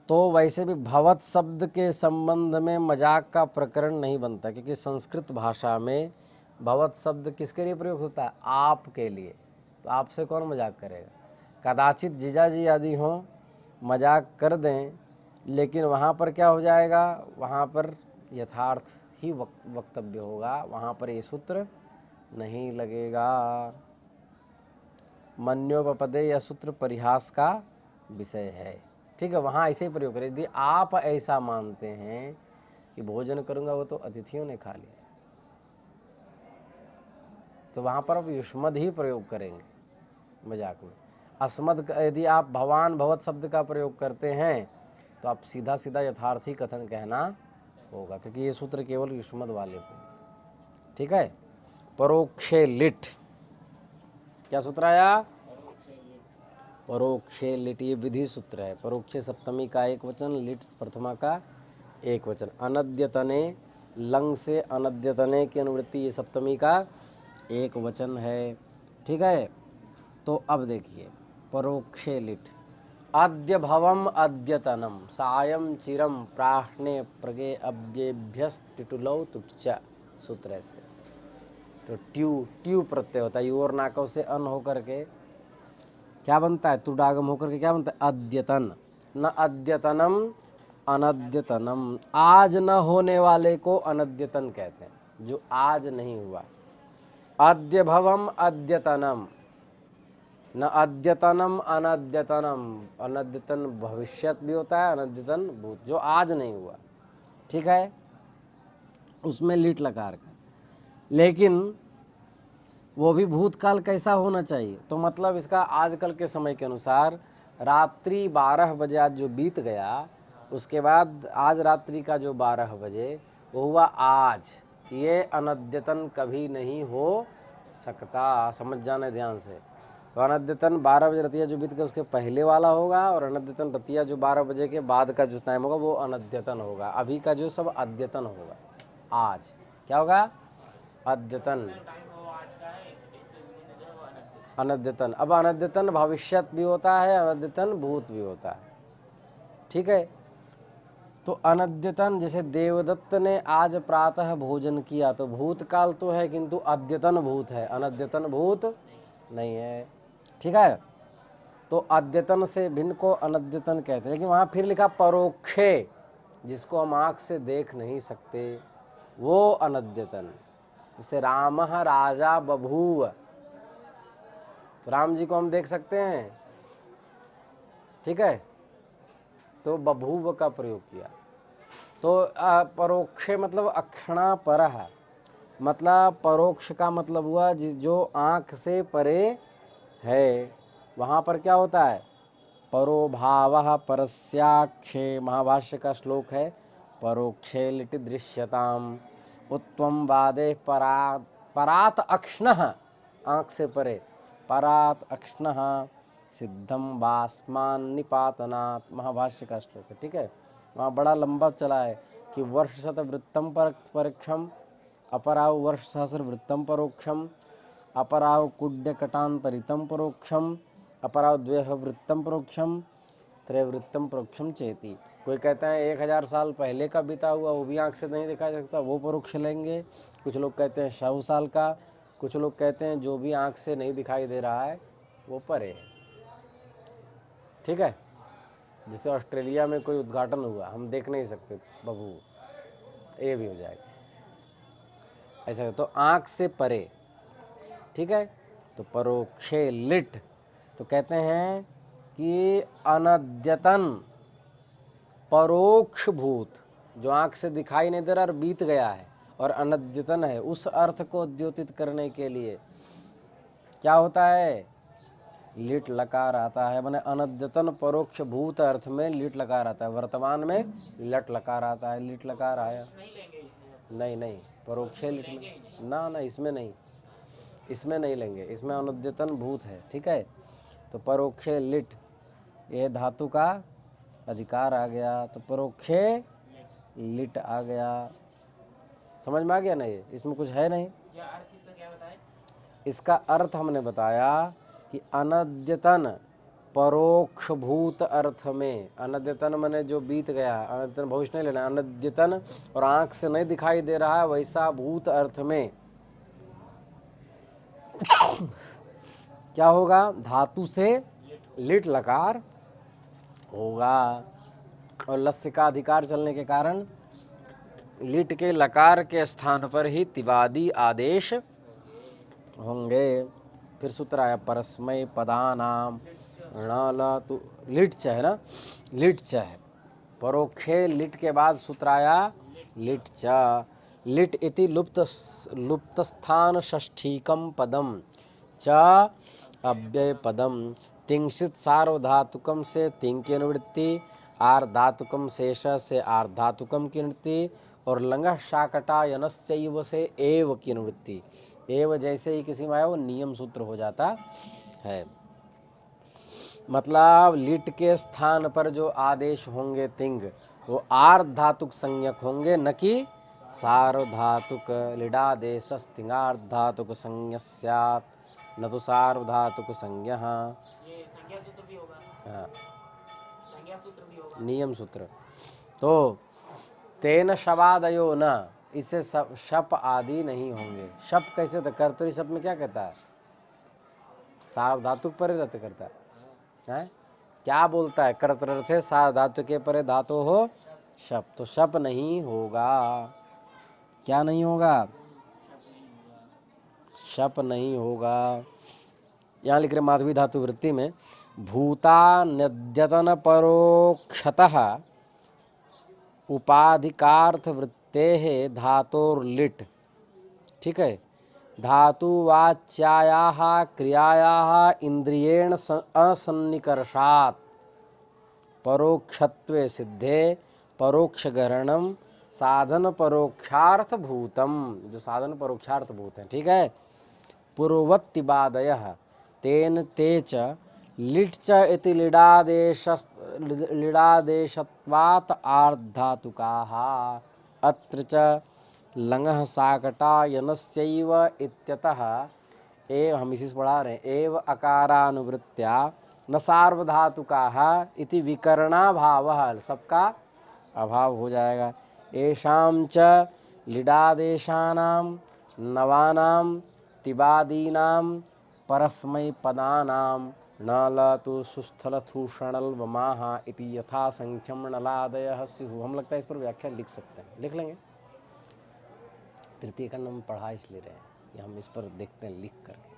तो वैसे भी भवत शब्द के संबंध में मजाक का प्रकरण नहीं बनता, क्योंकि संस्कृत भाषा में भवत शब्द किसके लिए प्रयोग होता है, आप के लिए। तो आपसे कौन मजाक करेगा, कदाचित जीजाजी आदि हों मजाक कर दें, लेकिन वहाँ पर क्या हो जाएगा, वहाँ पर यथार्थ ही वक्तव्य होगा, वहाँ पर ये सूत्र नहीं लगेगा। मन्योपपदे यह सूत्र परिहास का विषय है। ठीक है, वहाँ ऐसे ही प्रयोग करें। यदि आप ऐसा मानते हैं कि भोजन करूँगा वो तो अतिथियों ने खा लिया, तो वहाँ पर आप युष्मद् ही प्रयोग करेंगे मजाक में। अस्मद् यदि आप भवान भवत शब्द का प्रयोग करते हैं तो आप सीधा सीधा यथार्थी कथन कहना होगा, क्योंकि ये सूत्र केवल युष्मद् वाले पे। ठीक है, परोक्षे लिट, क्या सूत्र आया, परोक्षे लिट, ये विधि सूत्र है। परोक्षे सप्तमी का एक वचन, लिट प्रथमा का एक वचन। अनद्यतने, लंग से अनद्यतने की अनुवृत्ति, ये सप्तमी का एक वचन है। ठीक है, तो अब देखिए परोक्षे लिट, अद्य भवम अद्यतनम सायं चिरम प्राह्ने प्रगे अब्जेभ्यस्टिटुलौ तुच्च सूत्र ऐसे। तो ट्यू प्रत्यय होता है, यू और नाकव से अन होकर के क्या बनता है, तुडागम होकर के क्या बनता है, अद्यतन। न अद्यतनम अनद्यतनम, आज न होने वाले को अनद्यतन कहते हैं, जो आज नहीं हुआ। अद्य भवम अद्यतनम, न अद्यतनम अनद्यतनम, अनद्यतन भविष्यत भी होता है, अनद्यतन भूत, जो आज नहीं हुआ, ठीक है, उसमें लीट लकार का। लेकिन वो भी भूतकाल कैसा होना चाहिए, तो मतलब इसका आजकल के समय के अनुसार रात्रि 12 बजे आज जो बीत गया, उसके बाद आज रात्रि का जो 12 बजे वो हुआ आज, ये अनद्यतन कभी नहीं हो सकता, समझ जाना ध्यान से। तो अनद्यतन 12 बजे रतिया जो बीत गया उसके पहले वाला होगा, और अनद्यतन रतिया जो 12 बजे के बाद का जो टाइम होगा वो अनद्यतन होगा। अभी का जो सब अद्यतन होगा, आज क्या होगा, अद्यतन अनद्यतन। अब अनद्यतन भविष्यत भी होता है, अनद्यतन भूत भी होता है, ठीक है। तो अनद्यतन, जैसे देवदत्त ने आज प्रातः भोजन किया, तो भूतकाल तो है किंतु अद्यतन भूत है, अनद्यतन भूत नहीं है, ठीक है। तो अद्यतन से भिन्न को अनद्यतन कहते हैं। लेकिन वहाँ फिर लिखा परोक्षे, जिसको हम आँख से देख नहीं सकते, वो अनद्यतन। जैसे राम राजा बभूव, तो राम जी को हम देख सकते हैं, ठीक है, तो बभूव का प्रयोग किया। तो परोक्षे मतलब अक्षणा परः, मतलब परोक्ष का मतलब हुआ जो आँख से परे है, वहाँ पर क्या होता है, परो भावः परस्याक्षे, महाभाष्य का श्लोक है, परोक्षे लिटि दृश्यताम उत्तम वादे परात, परात अक्ष्णः, आँख से परे, परात अक्ष्णः सिद्धम वास्मान निपातनात्, महाभाष्य का श्लोक है, ठीक है। वहाँ बड़ा लंबा चला है कि वर्ष शतवृत्तम परोक्षम, अपराव वर्ष सहस्र वृत्तम परोक्षम, अपराव कुड्यकटान्तरितम परोक्षम, अपराव द्वेह वृत्तम परोक्षम, त्रयवृत्तम परोक्षम चेति। कोई कहता है 1000 साल पहले का बीता हुआ वो भी आँख से नहीं देखा जा सकता, वो परोक्ष लेंगे। कुछ लोग कहते हैं 100 साल का, कुछ लोग कहते हैं जो भी आँख से नहीं दिखाई दे रहा है वो परे है, ठीक है। जैसे ऑस्ट्रेलिया में कोई उद्घाटन हुआ, हम देख नहीं सकते बबू, ये भी हो जाएगा ऐसा। तो आँख से परे, ठीक है। तो परोक्षे लिट, तो कहते हैं कि अनद्यतन परोक्ष भूत, जो आँख से दिखाई नहीं दे रहा और बीत गया है और अनद्यतन है, उस अर्थ को द्योतित करने के लिए क्या होता है, लिट लकार आता है। माने अनद्यतन परोक्ष भूत अर्थ में लिट लकार आता है, वर्तमान में लट लकार आता है, लिट लकार आया नहीं, परोक्षे लिट ना, इसमें नहीं, इसमें नहीं लेंगे, इसमें अनद्यतन भूत है, ठीक है। तो परोक्षे लिट, ये धातु का अधिकार आ गया, तो परोक्षे लिट आ गया, समझ में आ गया ना। ये इसमें कुछ है नहीं। क्या अर्थ इसका क्या बताएं? इसका अर्थ हमने बताया कि अनद्यतन परोक्ष भूत अर्थ में, अनद्यतन माने जो बीत गया, अनद्यतन भविष्य नहीं लेना, अनद्यतन और आंख से नहीं दिखाई दे रहा है वैसा भूत अर्थ में क्या होगा, धातु से लिट लकार होगा, और लस्य का अधिकार चलने के कारण लिट के लकार के स्थान पर ही तिवादी आदेश होंगे। फिर सूत्र आया परस्मय पदानाम ण तो लिट च है ना, लिट च है, परोक्षे लिट के बाद सूत्र आया लिट च। लिट इति लुप्त स्थान षष्ठीकम पदम च अव्यय पदम, तिंशित सार्वधातुकम से तिंग की निवृत्ति, आर्धातुकम शेष से आर्धातुकम की निवृत्ति, और लंग शाकटा यनश्चैव से एव की निवृत्ति। एव जैसे ही किसी में आया वो नियम सूत्र हो जाता है। मतलब लिट के स्थान पर जो आदेश होंगे तिंग, वो आर्धातुक संज्ञक होंगे, न कि सार्वधातुक। लिडादेश तिंगार्धातुक संज्ञ स्यात् न तो सार्वधातुक संज्ञ। ये संज्ञा सूत्र भी होगा। हाँ, सूत्र भी होगा। नियम सूत्र। तो तेन शबादयो न, इससे शप आदि नहीं होंगे। शप कैसे होता है? कर्तरी शप में क्या कहता है? सार्वधातुक परे रत करता है? क्या बोलता है? कर्तरर्थे सार्वधातु के परे धातु हो शप, तो शप नहीं होगा। क्या नहीं होगा? शप नहीं होगा। यहाँ लिख रहे माधवी धातु वृत्ति में, भूता नद्यतन परोक्षतः उपाधिकार्थ वृत्तेः धातोर्लिट्। ठीक है, धातुवाच्यायाः क्रियायाः इंद्रियेण असन्निकर्षात् परोक्षत्वे सिद्धे परोक्षगरणम साधन परोक्षार्थ भूतम, जो साधन परोक्षार्थ भूत है। ठीक है, पूर्ववत्तिबादयः तेन ते च लिट् च इति लिडादेशत्वात् आर्धातुकाः। अत्र च लङः साकटायनस्यैव इत्यतः एव, हम इसी से पढ़ा रहे हैं, एव अकारानुवृत्त्या न सार्वधातुकाः इति विकरणाभावः, सबका अभाव हो जाएगा। येषां च लिडादेशानां नवानां तिबादीनां परस्मैपदानां न लतु सुस्थल थूषणल वमाह इति यथा संख्यम नलादयः स्युः। हम लगता है इस पर व्याख्या लिख सकते हैं, लिख लेंगे। तृतीय खंड हम पढ़ा इसलिए रहे हैं कि हम इस पर देखते हैं लिख करके।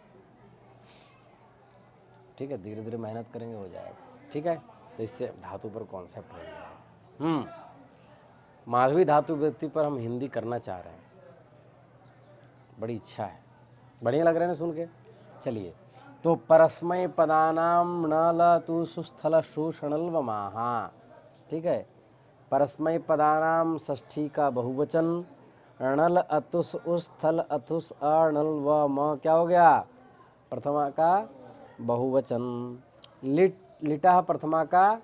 ठीक है, धीरे धीरे मेहनत करेंगे, हो जाएगा। ठीक है, तो इससे धातु पर कॉन्सेप्ट हो जाएगा। माधवी धातु वृत्ति पर हम हिंदी करना चाह रहे हैं, बड़ी इच्छा है। बढ़िया लग रहे हैं ना सुन के? चलिए, तो परस्मय पदानाम न लतु सुस्थल शूषणल वमाहा। ठीक है, परस्मय पदानाम षष्ठी का बहुवचन, अणल अतुस उस थल अथुस अणल व म क्या हो गया? प्रथमा का बहुवचन। लिटा प्रथमा का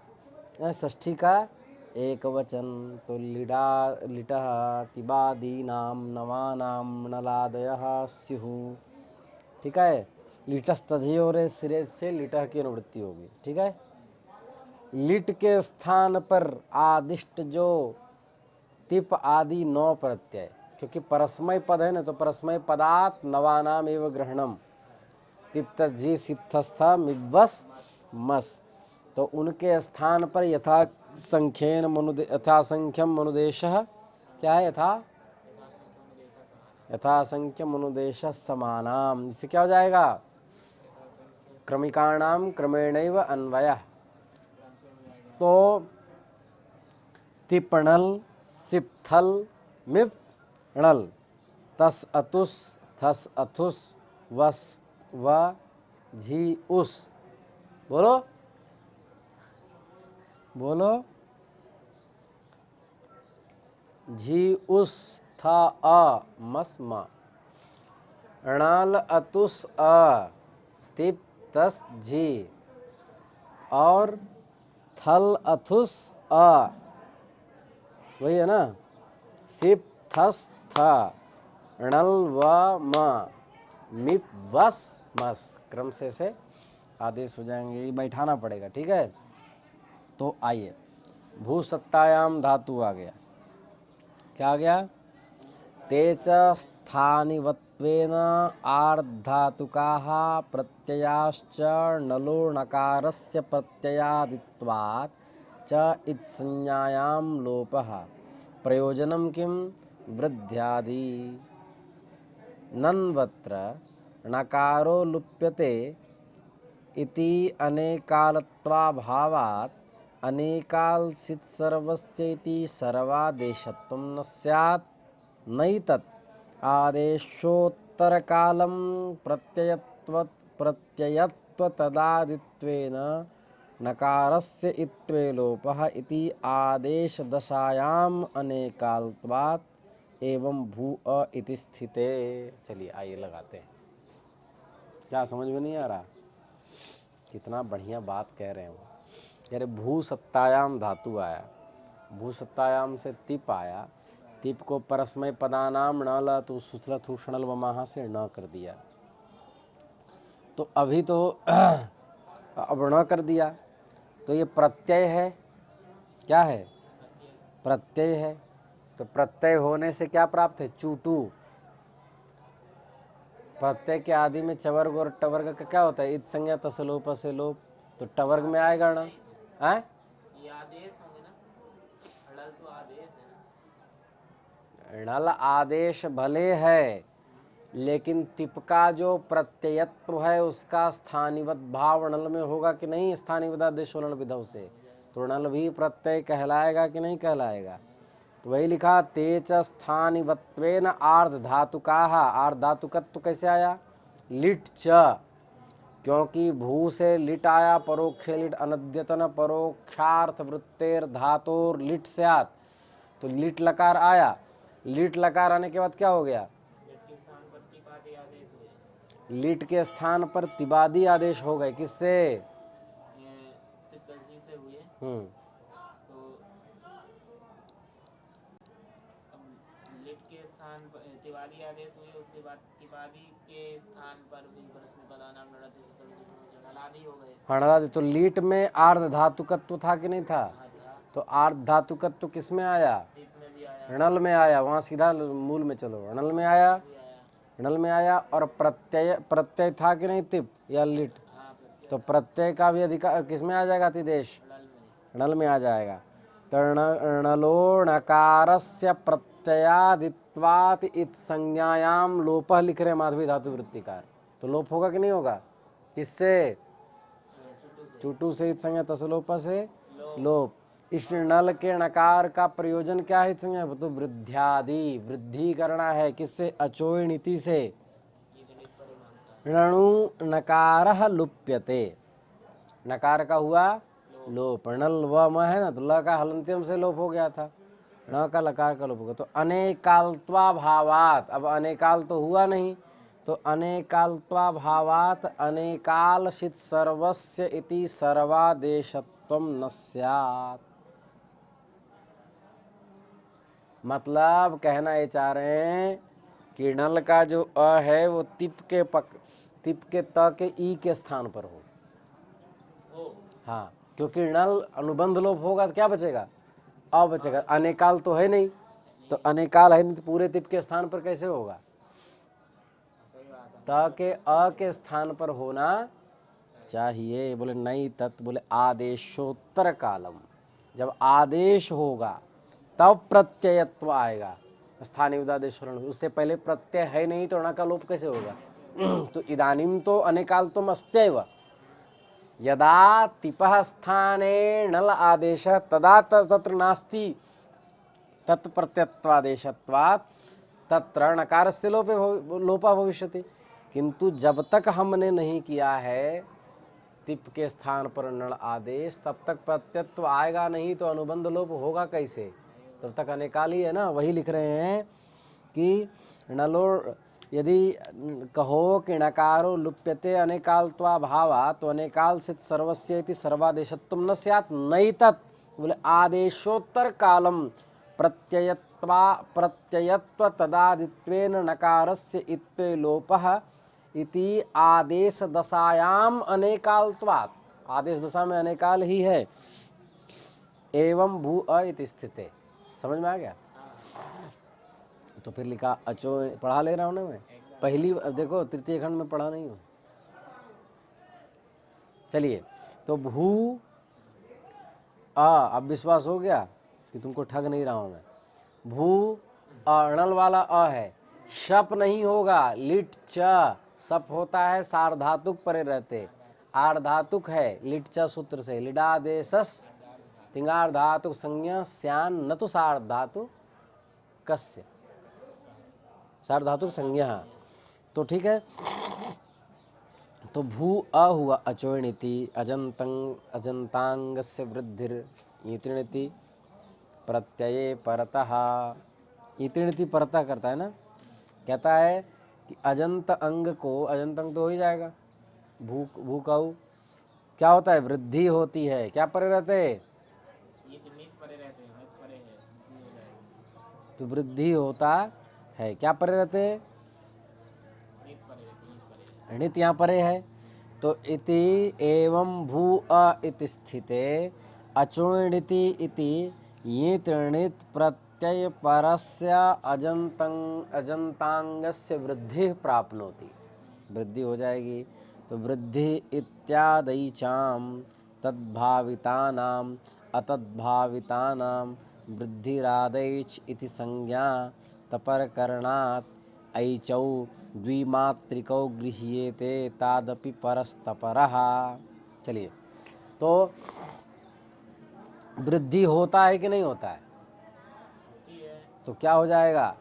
षष्ठी का एक वचन, तो लिटः तिबादीनाम नवानाम नलादयः स्युः। ठीक है, लिटस्तजयोरे सिरे से लिटः की अनुवृत्ति होगी। ठीक है, लिट के स्थान पर आदिष्ट जो तिप आदि नौ प्रत्यय, क्योंकि परस्मय पद है ना, तो परस्मय पदात नवानाम एवं ग्रहणम, तिप्तजी सिप्तस्थ मिब्बस मस, तो उनके स्थान पर यथा संख्यम मनुदेशः क्या है? यथा संख्यम मनुदेशः समानाम, इससे क्या हो जाएगा? क्रमिकाणाम क्रमेणैव अन्वयः। तो तिपणल सिप्थल मिपणल, तस अतुस थस अथुस वस व झी उस। बोलो बोलो, झी उस था अ मस म, अणाल अतुस अ तिप तस झी, और थल अथुस अ, वही है ना, सिप थस थ, णल व म, मिप वस मस, क्रम से आदेश हो जाएंगे, ये बैठाना पड़ेगा। ठीक है, तो आइए, भूसत्तायाम धातु आ गया। क्या आ गया? तेच स्थानिवत्वेन आर्धातुकाः प्रत्ययाश्च नलो नकारस्य प्रत्ययादित्वात् च इत्संज्ञायां लोपः। प्रयोजनं किं? वृद्ध्यादि नन्वत्र नकारो लुप्यते इति अनेकालत्वाभावात् अनेकालसित सर्वस्य इति सर्वादेशत्वं न स्यात्, नैतत् आदेशोत्तरकालं प्रत्ययत्वतदादित्वेन नकारस्य इत्वे लोपः इति आदेशदशायाम् अनेकालत्वात् एवं भू अ इति स्थिते। चलिए आइए लगाते हैं। क्या समझ में नहीं आ रहा? कितना बढ़िया बात कह रहे हैं वो। कह रहे भू सत्तायाम धातु आया, भू सत्तायाम से तिप आया, तिप को परस्मय पदानाम न ल तो सुथल थूषणल वमाहा से न कर दिया। तो अभी तो अब न कर दिया, तो ये प्रत्यय है, क्या है? प्रत्यय। प्रत्यय है। तो प्रत्यय होने से क्या प्राप्त है? चूटू। प्रत्यय के आदि में चवर्ग और टवर्ग का क्या होता है? इत संज्ञा तसलोप से लोप, तो टवर्ग में आएगा ना? हैं? ये आदेश होंगे ना, हड़ल तो आदेश है ना। णल आदेश भले है, लेकिन तिप का जो प्रत्ययत्व है उसका स्थानिवत भाव णल में होगा कि नहीं? स्थानिवत आदेश णल विधव से, तो णल भी प्रत्यय कहलाएगा कि नहीं कहलाएगा? तो वही लिखा, तेच स्थानिवत्वेन आर्ध धातुकाः। आर्ध धातुकत्व कैसे आया? लिट च, क्योंकि भू से लिट आया, परोक्ष लिट अनद्यतन परोक्षार्थ वृत्तेर धातोर लिट स्यात्, तो लिट लकार आया। लिट लकार आने के बाद क्या हो गया? लिट के स्थान पर तिपादी आदेश हुए। लिट के स्थान पर तिबादी आदेश हो गए। किससे? ये तिप्तजी से हुए। तो अब लिट के स्थान पर तिवादी आदेश हुए, उसके बाद तिवादी के स्थान पर भी परस्मै पदानाम नड़ति से नलादि हो गए। हणरा, तो लीट में आर्ध धातुकत्व था कि नहीं था? हाँ था। तो आर्ध धातुकत्व किस में आया? तिप में भी आया। णल में आया। वहाँ सीधा मूल में चलो, णल में आया। भी आया। णल में आया। और प्रत्यय, प्रत्यय था कि नहीं तिप या लिट? हाँ प्रत्यय तो प्रत्यय का भी अधिकार किस में आ जाएगा? तिदेश, हड़ल में। णल में आ जाएगा। तो णलो णकारस्य प्रत्ययादित्वात् इत संज्ञायाम लोपः लिख रहे माधवी धातु वृत्तिकार, तो लोप होगा कि नहीं होगा? किससे? चुटू से इत संज्ञा तसलोप से लोप। इस नल के नकार का प्रयोजन क्या है? इत संज्ञा तो वृद्ध्यादि, वृद्धि करना है। किससे? अचोय नीति से। ये गणित बड़े मांगता है। णु नकारः लुप्यते, नकार का हुआ लोप। णल व म है ना, तो ल का हलंत्यम से लोप हो गया था, ण का लकार का लोप हो गया। तो अनेकाल्त्वा भावात, अब अनेकाल तो हुआ नहीं, तो अनेकाल्त्वा भावात अनेकालशित सर्वस्य इति सर्वादेशत्वम न स्यात्। मतलब कहना ये चाह रहे हैं कि णल का जो अ है वो तिप के त के ई के स्थान पर हो। हाँ, क्योंकि णल अनुबंध लोप होगा तो क्या बचेगा? अ बचेगा। अनेकाल तो है नहीं, तो अनेकाल है नहीं तो पूरे तिप के स्थान पर कैसे होगा? सही बात है। त के अ के स्थान पर होना चाहिए। बोले नहीं तत्, बोले आदेशोत्तर कालम, जब आदेश होगा तब प्रत्ययत्व आएगा। स्थानीय उदादेश, उससे पहले प्रत्यय है नहीं तो ण का लोप कैसे होगा? तो इदानीम तो अनेकाल तो अस्त्यैव, यदा तिपः स्थाने नल आदेश तदा तत्र नास्ति तत्प्रत्ययत्वादेशत्वात् तत्र नकारस्य लोपः भविष्यति। किंतु जब तक हमने नहीं किया है तिप के स्थान पर नल आदेश, तब तक प्रत्ययत्व आएगा नहीं, तो अनुबंध लोप होगा कैसे? तब तक अनेकाल ही है ना। वही लिख रहे हैं कि नलो, यदि कहो कि नकारो लुप्यते अनेकाल्त्वा भावा, तो अनेकाल से सर्वस्य इति सर्वादेशत्वं न स्यात् नहीं तत्, बोले आदेशोत्तर कालम प्रत्ययत्व तदादित्वेन नकारस्य इत्वे लोपः इति आदेश दशायाम अनेकाल्त्वात्, आदेश दशा में अनेकाल ही है। एवं भू अ इति स्थिते, समझ में आ गया? तो फिर लिखा अचो, पढ़ा ले रहा हूँ ना मैं, पहली देखो तृतीय खंड में पढ़ा नहीं हूँ। चलिए, तो भू अब विश्वास हो गया कि तुमको ठग नहीं रहा हूँ मैं। भू अणल वाला अ है, शप नहीं होगा, लिट च सप होता है, सार्धातुक परे रहते, आर्धातुक है लिट च सूत्र से, लिडादेशस तिंगार धातु संज्ञा स्यान न तो सार्धातु कस्य, सार्धातुक संज्ञा। तो ठीक है, तो भू अ हुआ अचोणिति, अजंतांगस्य वृद्धिर ईतृणिति प्रत्यये परतः, ईतृणिति परतः करता है ना, कहता है कि अजंत अंग को, अजंत अंग तो हो ही जाएगा, भू का क्या होता है? वृद्धि होती है। क्या परे रहते? ये तो नीच परे रहते हैं, नीच परे है, वृद्धि हो जाएगी। तो वृद्धि होता है। क्या परे रहते? नीच परे रहते, नीच परे है। णित यहाँ परे है। तो इति एवं भू अ इति स्थिते अचोणिति इति ये त्रणित प्रत्यय परस्य अजंतांगस्य वृद्धि प्राप्नोति, वृद्धि हो जाएगी। तो वृद्धि इत्यादि चाम तद्भावितानाम अतद्भावितानाम वृद्धिरादैच इति संज्ञा तपरकरणात् ऐचौ द्विमात्रिकौ गृह्येते तादपि परस्तपरः। चलिए, तो वृद्धि होता है कि नहीं होता है? होती है, तो क्या हो जाएगा?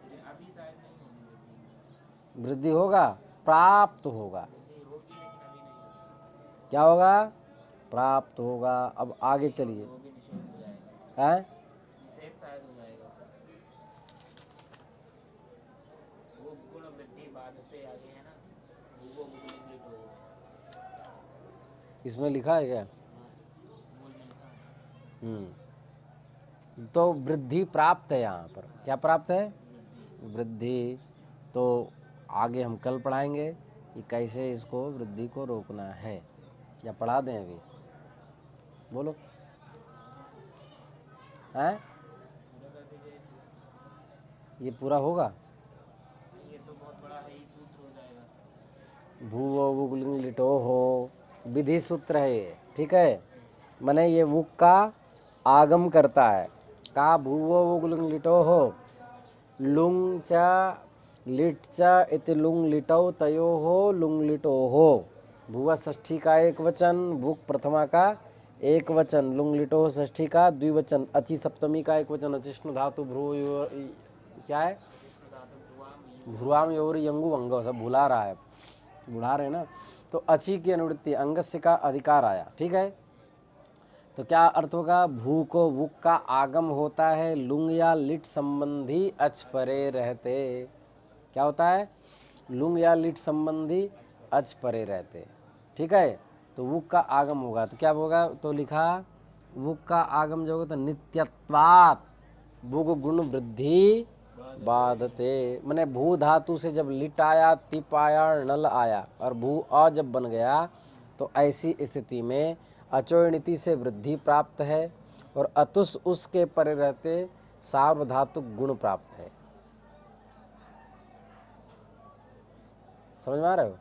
लेकिन अभी शायद नहीं होगी वृद्धि होगा, प्राप्त होगा। वृद्धि होगी लेकिन अभी नहीं होगी। क्या होगा? प्राप्त होगा। अब आगे चलिए। वो भी निषेध हो जाएगा, हैं? निषेध शायद हो जाएगा सर। वो गुण वृद्धि बाधते आगे है ना, वो बुकलिंग लिट हो गए। इसमें लिखा है क्या? मूल में लिखा है तो वृद्धि प्राप्त है यहाँ पर। क्या प्राप्त है? वृद्धि। वृद्धि। तो आगे हम कल पढ़ाएंगे कि कैसे इसको वृद्धि को रोकना है, या पढ़ा दें अभी? बोलो। हैं? पूरा कर दीजिए इसे। ये पूरा होगा? ये तो बहुत बड़ा है, ही सूत्र हो जाएगा। भूवो वुगलिंग लिटो हो, विधि सूत्र है ये, ठीक है। माने ये वुक का आगम करता है। का भूवो वुगलिंग लिटो हो, लुंग च लिट च इति लुंग लिटो तयो हो लुंग लिटो हो। भुवा षष्ठी का एक वचन, भूक प्रथमा का एक वचन, लुंग लिटो हो षष्ठी का द्विवचन, अचि सप्तमी का एक वचन, अचिष्णु धातु भ्रू क्या है? कृष्ण धातु भ्रुवाम भ्रुवाम योर यंगु अंग, सब भुला रहा है, बुढ़ा रहे ना। तो अची की अनुवृत्ति अंगस्य का अधिकार आया, ठीक है। तो क्या अर्थ होगा? भू को वुक का आगम होता है, लुंग या लिट संबंधी अच परे रहते। क्या होता है? लुंग या लिट संबंधी अच परे रहते, ठीक है। तो वुक का आगम होगा तो क्या होगा? तो लिखा वुक का आगम जो होगा तो नित्यत्वात् बुग गुण वृद्धि बाधते। मैंने भू धातु से जब लिट आया, तिप आया, नल आया और भू अ जब बन गया, तो ऐसी स्थिति में अचोणिति से वृद्धि प्राप्त है और अतुस उसके परे रहते सार्वधातुक गुण प्राप्त है। समझ में आ रहे हो? तो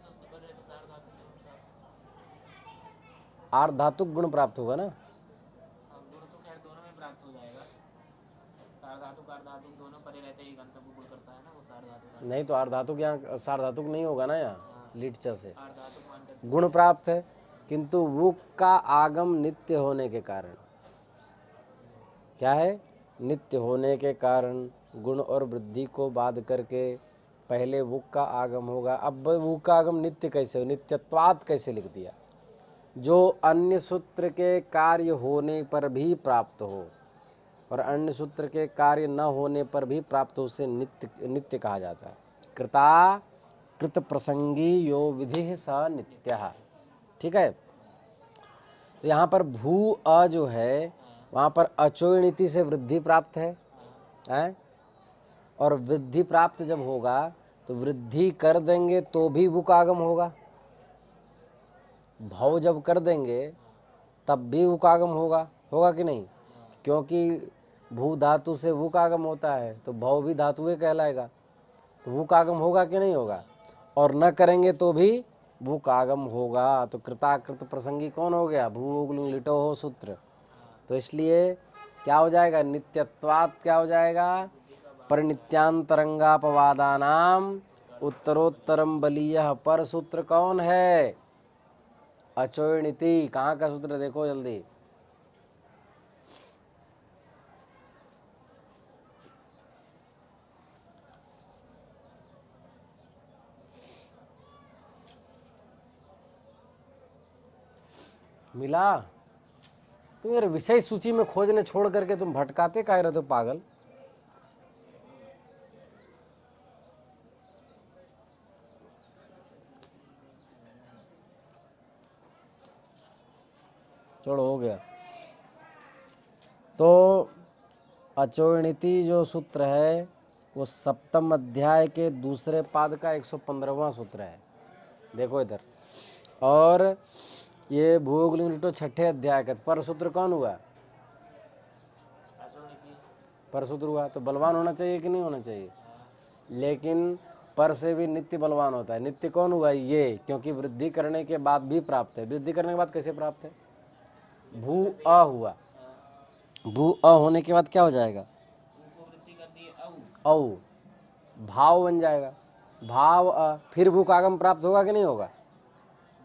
उसके पर रहते सार धातु गुण प्राप्त। आर्धातुक गुण प्राप्त होगा ना। गुण तो खैर दोनों में प्राप्त हो जाएगा। सार धातु कार धातु दोनों परे रहते ही गंतव्य को गुण करता है ना वो सार धातु। नहीं तो आर्धातुक यहाँ सार्धातुक नहीं होगा ना, यहाँ लिट च से आर धातु मान कर गुण प्राप्त है, किंतु वुक का आगम नित्य होने के कारण, क्या है? नित्य होने के कारण गुण और वृद्धि को बाध करके पहले वुक का आगम होगा। अब वुक का आगम नित्य कैसे हो? नित्यत्वात् कैसे लिख दिया? जो अन्य सूत्र के कार्य होने पर भी प्राप्त हो और अन्य सूत्र के कार्य न होने पर भी प्राप्त हो, उसे नित्य नित्य कहा जाता है। कृता कृत प्रसंगी यो विधि स नित्यः, ठीक है। तो यहाँ पर भू अ जो है वहाँ पर अचोणिति से वृद्धि प्राप्त है, हैं? और वृद्धि प्राप्त जब होगा तो वृद्धि कर देंगे तो भी वुक आगम होगा, भव जब कर देंगे तब भी वुक आगम होगा, होगा कि नहीं? क्योंकि भू धातु से वुक आगम होता है तो भव भी धातुए कहलाएगा, तो वुक आगम होगा कि नहीं होगा? और न करेंगे तो भी वुक आगम होगा। तो कृताकृत प्रसंगी कौन हो गया? भू लिटो हो सूत्र। तो इसलिए क्या हो जाएगा? नित्यत्वात् क्या हो जाएगा? परिनित्यांतरंगापवादानाम उत्तरोत्तरम बलीयः। पर सूत्र कौन है? अचोणिति। कहाँ का सूत्र देखो जल्दी। मिला? तुम यार विषय सूची में खोजने छोड़ करके तुम भटकाते काहे रहते हो पागल? छोड़ो, हो गया। तो अचोणिति जो सूत्र है वो सप्तम अध्याय के दूसरे पाद का 115वां सूत्र है। देखो इधर। और ये भूग लिंग लिटो छठे अध्याय का पर सूत्र कौन हुआ? अचोनिति। पर सूत्र हुआ तो बलवान होना चाहिए कि नहीं होना चाहिए? लेकिन पर से भी नित्य बलवान होता है। नित्य कौन हुआ? ये, क्योंकि वृद्धि करने के बाद भी प्राप्त है। वृद्धि करने के बाद कैसे प्राप्त है? भू अ हुआ, भू अ होने के बाद क्या हो जाएगा? को वृद्धि कर दी औ, भाव बन जाएगा। भाव अ, फिर भू का आगम प्राप्त होगा कि नहीं होगा?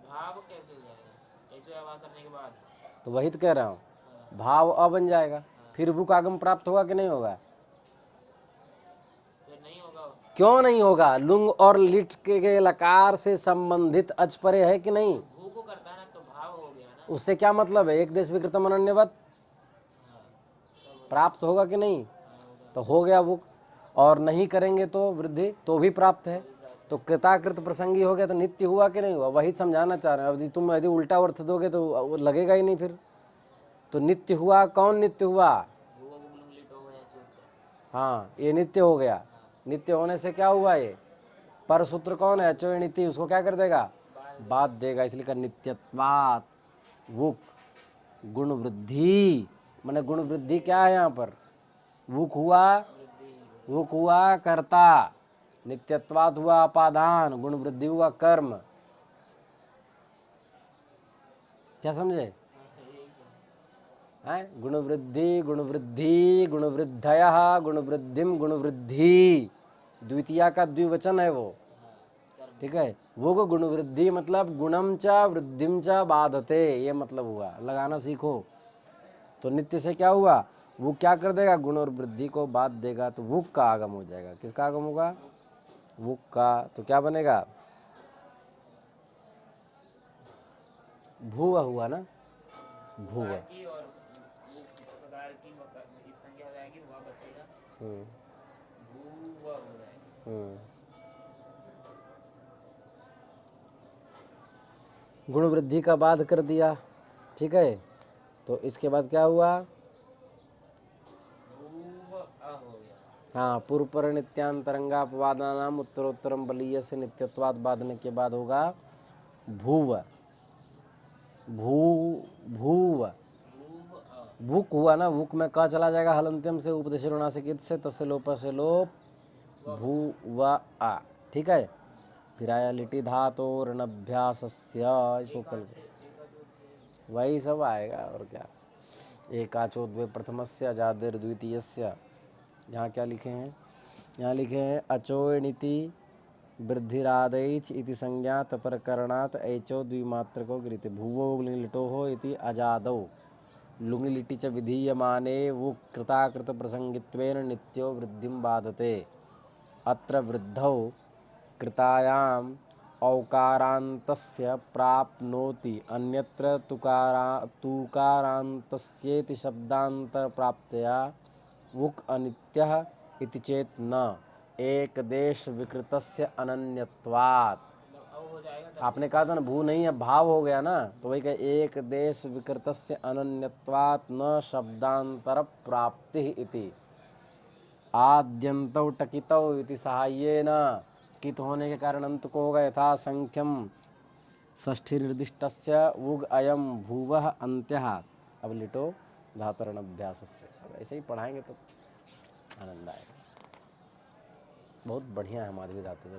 भाव कैसे हो जाएगा? ऐसे आवाज करने के बाद तो वही तो कह रहा हूँ, भाव अ बन जाएगा, फिर भू का आगम प्राप्त होगा कि नहीं होगा? फिर नहीं होगा। क्यों नहीं होगा? लुंग और लिट के लकार से संबंधित अच परे है कि नहीं? भू को करता है ना तो भाव हो गया ना। उससे क्या मतलब है? एक देश विकृतम अनन्यवत प्राप्त होगा कि नहीं? तो हो गया वो। और नहीं करेंगे तो वृद्धि तो भी प्राप्त है। तो कृताकृत प्रसंगी हो गया तो नित्य हुआ कि नहीं हुआ? वही समझाना चाह रहे हैं। अब तुम यदि उल्टा अर्थ दोगे तो वो लगेगा ही नहीं फिर। तो नित्य हुआ, कौन नित्य हुआ? भू अब उंगली लिट हो गया सूत्र। हाँ, ये नित्य हो गया। नित्य होने से क्या हुआ? ये पर सूत्र कौन है? अचो नित्य, उसको क्या कर देगा? बात देगा। इसलिए का नित्यत्वात् वुक गुण वृद्धि, माने गुण वृद्धि क्या है यहाँ पर? वुक हुआ, वुक हुआ कर्ता, नित्यत्वात् हुआ अपादान, गुण वृद्धि हुआ कर्म। क्या समझे? हैं? गुण वृद्धि, गुण वृद्धि, गुण वृद्धयः, गुण वृद्धिम, गुण वृद्धि, द्वितीया का द्विवचन है वो। ठीक है, वो को गुण वृद्धि मतलब गुणम च वृद्धिम च बाधते, ये मतलब हुआ। लगाना सीखो। तो नित्य से क्या हुआ? वो क्या कर देगा? गुण और वृद्धि को बाध देगा। तो वुक का आगम हो जाएगा। किसका आगम होगा? वुक का। तो क्या बनेगा? भूव हुआ ना, भूव। की और प्रकार की इत संज्ञा हो जाएगी, वह बचेगा। भू वह हो जाएगा। गुण वृद्धि का बाध कर दिया। ठीक है, तो इसके बाद क्या हुआ? भू अ हो गया। हाँ, पूर्व पर नित्यांतरंगापवादानाम उत्तरोत्तरम बलीय से नित्यत्वाद बाधने के बाद होगा भूव। भू भूव भूव अ। भूक हुआ ना, भूक में का चला जाएगा हलंत्यम से, उपदेश ऋणासिकित से, तस्य लोप से लोप, भू व आ। ठीक है, फिर आया लिटि धातोरनभ्यासस्य, इसको कल वही सब आएगा और क्या। एकाचो द्वे प्रथमस्य अजादिर द्वितीयस्य। यहाँ क्या लिखे हैं? यहाँ लिखे हैं अचोणिति वृद्धिरादैच इति संज्ञात प्रकरणात् ऐचो द्विमात्रको गृहीते भुवो लिटो हो इति अजादौ लुङि लिटि च विधीयमाने वो कृताकृत प्रसंगित्वेन नित्यो वृद्धिं बाधते। अत्र वृद्धौ कृतायाम् औकारान्तस्य प्राप्नोति, अन्यत्र तुकारान्तस्येति शब्दान्तरप्राप्तया वुक् अनित्यः इति चेत् न एकदेश विकृतस्य अनन्यत्वात्। हो जाएगा। आपने कहा था ना भू नहीं है, भाव हो गया ना, तो वही कहे एक देश विकृतस्य अनन्यत्वात् न शब्दांतर प्राप्ति इति आद्यन्तौ टकितौ इति सहाय्येन। कित होने के कारण अंत को होगा यथा संख्यम षष्ठी निर्दिष्टस्य उग अयम भूवः अंत्यः। अब लिटो धातुरण अभ्यास से। अब ऐसे ही पढ़ाएंगे तो आनंद आएगा। बहुत बढ़िया है माधवी धातु।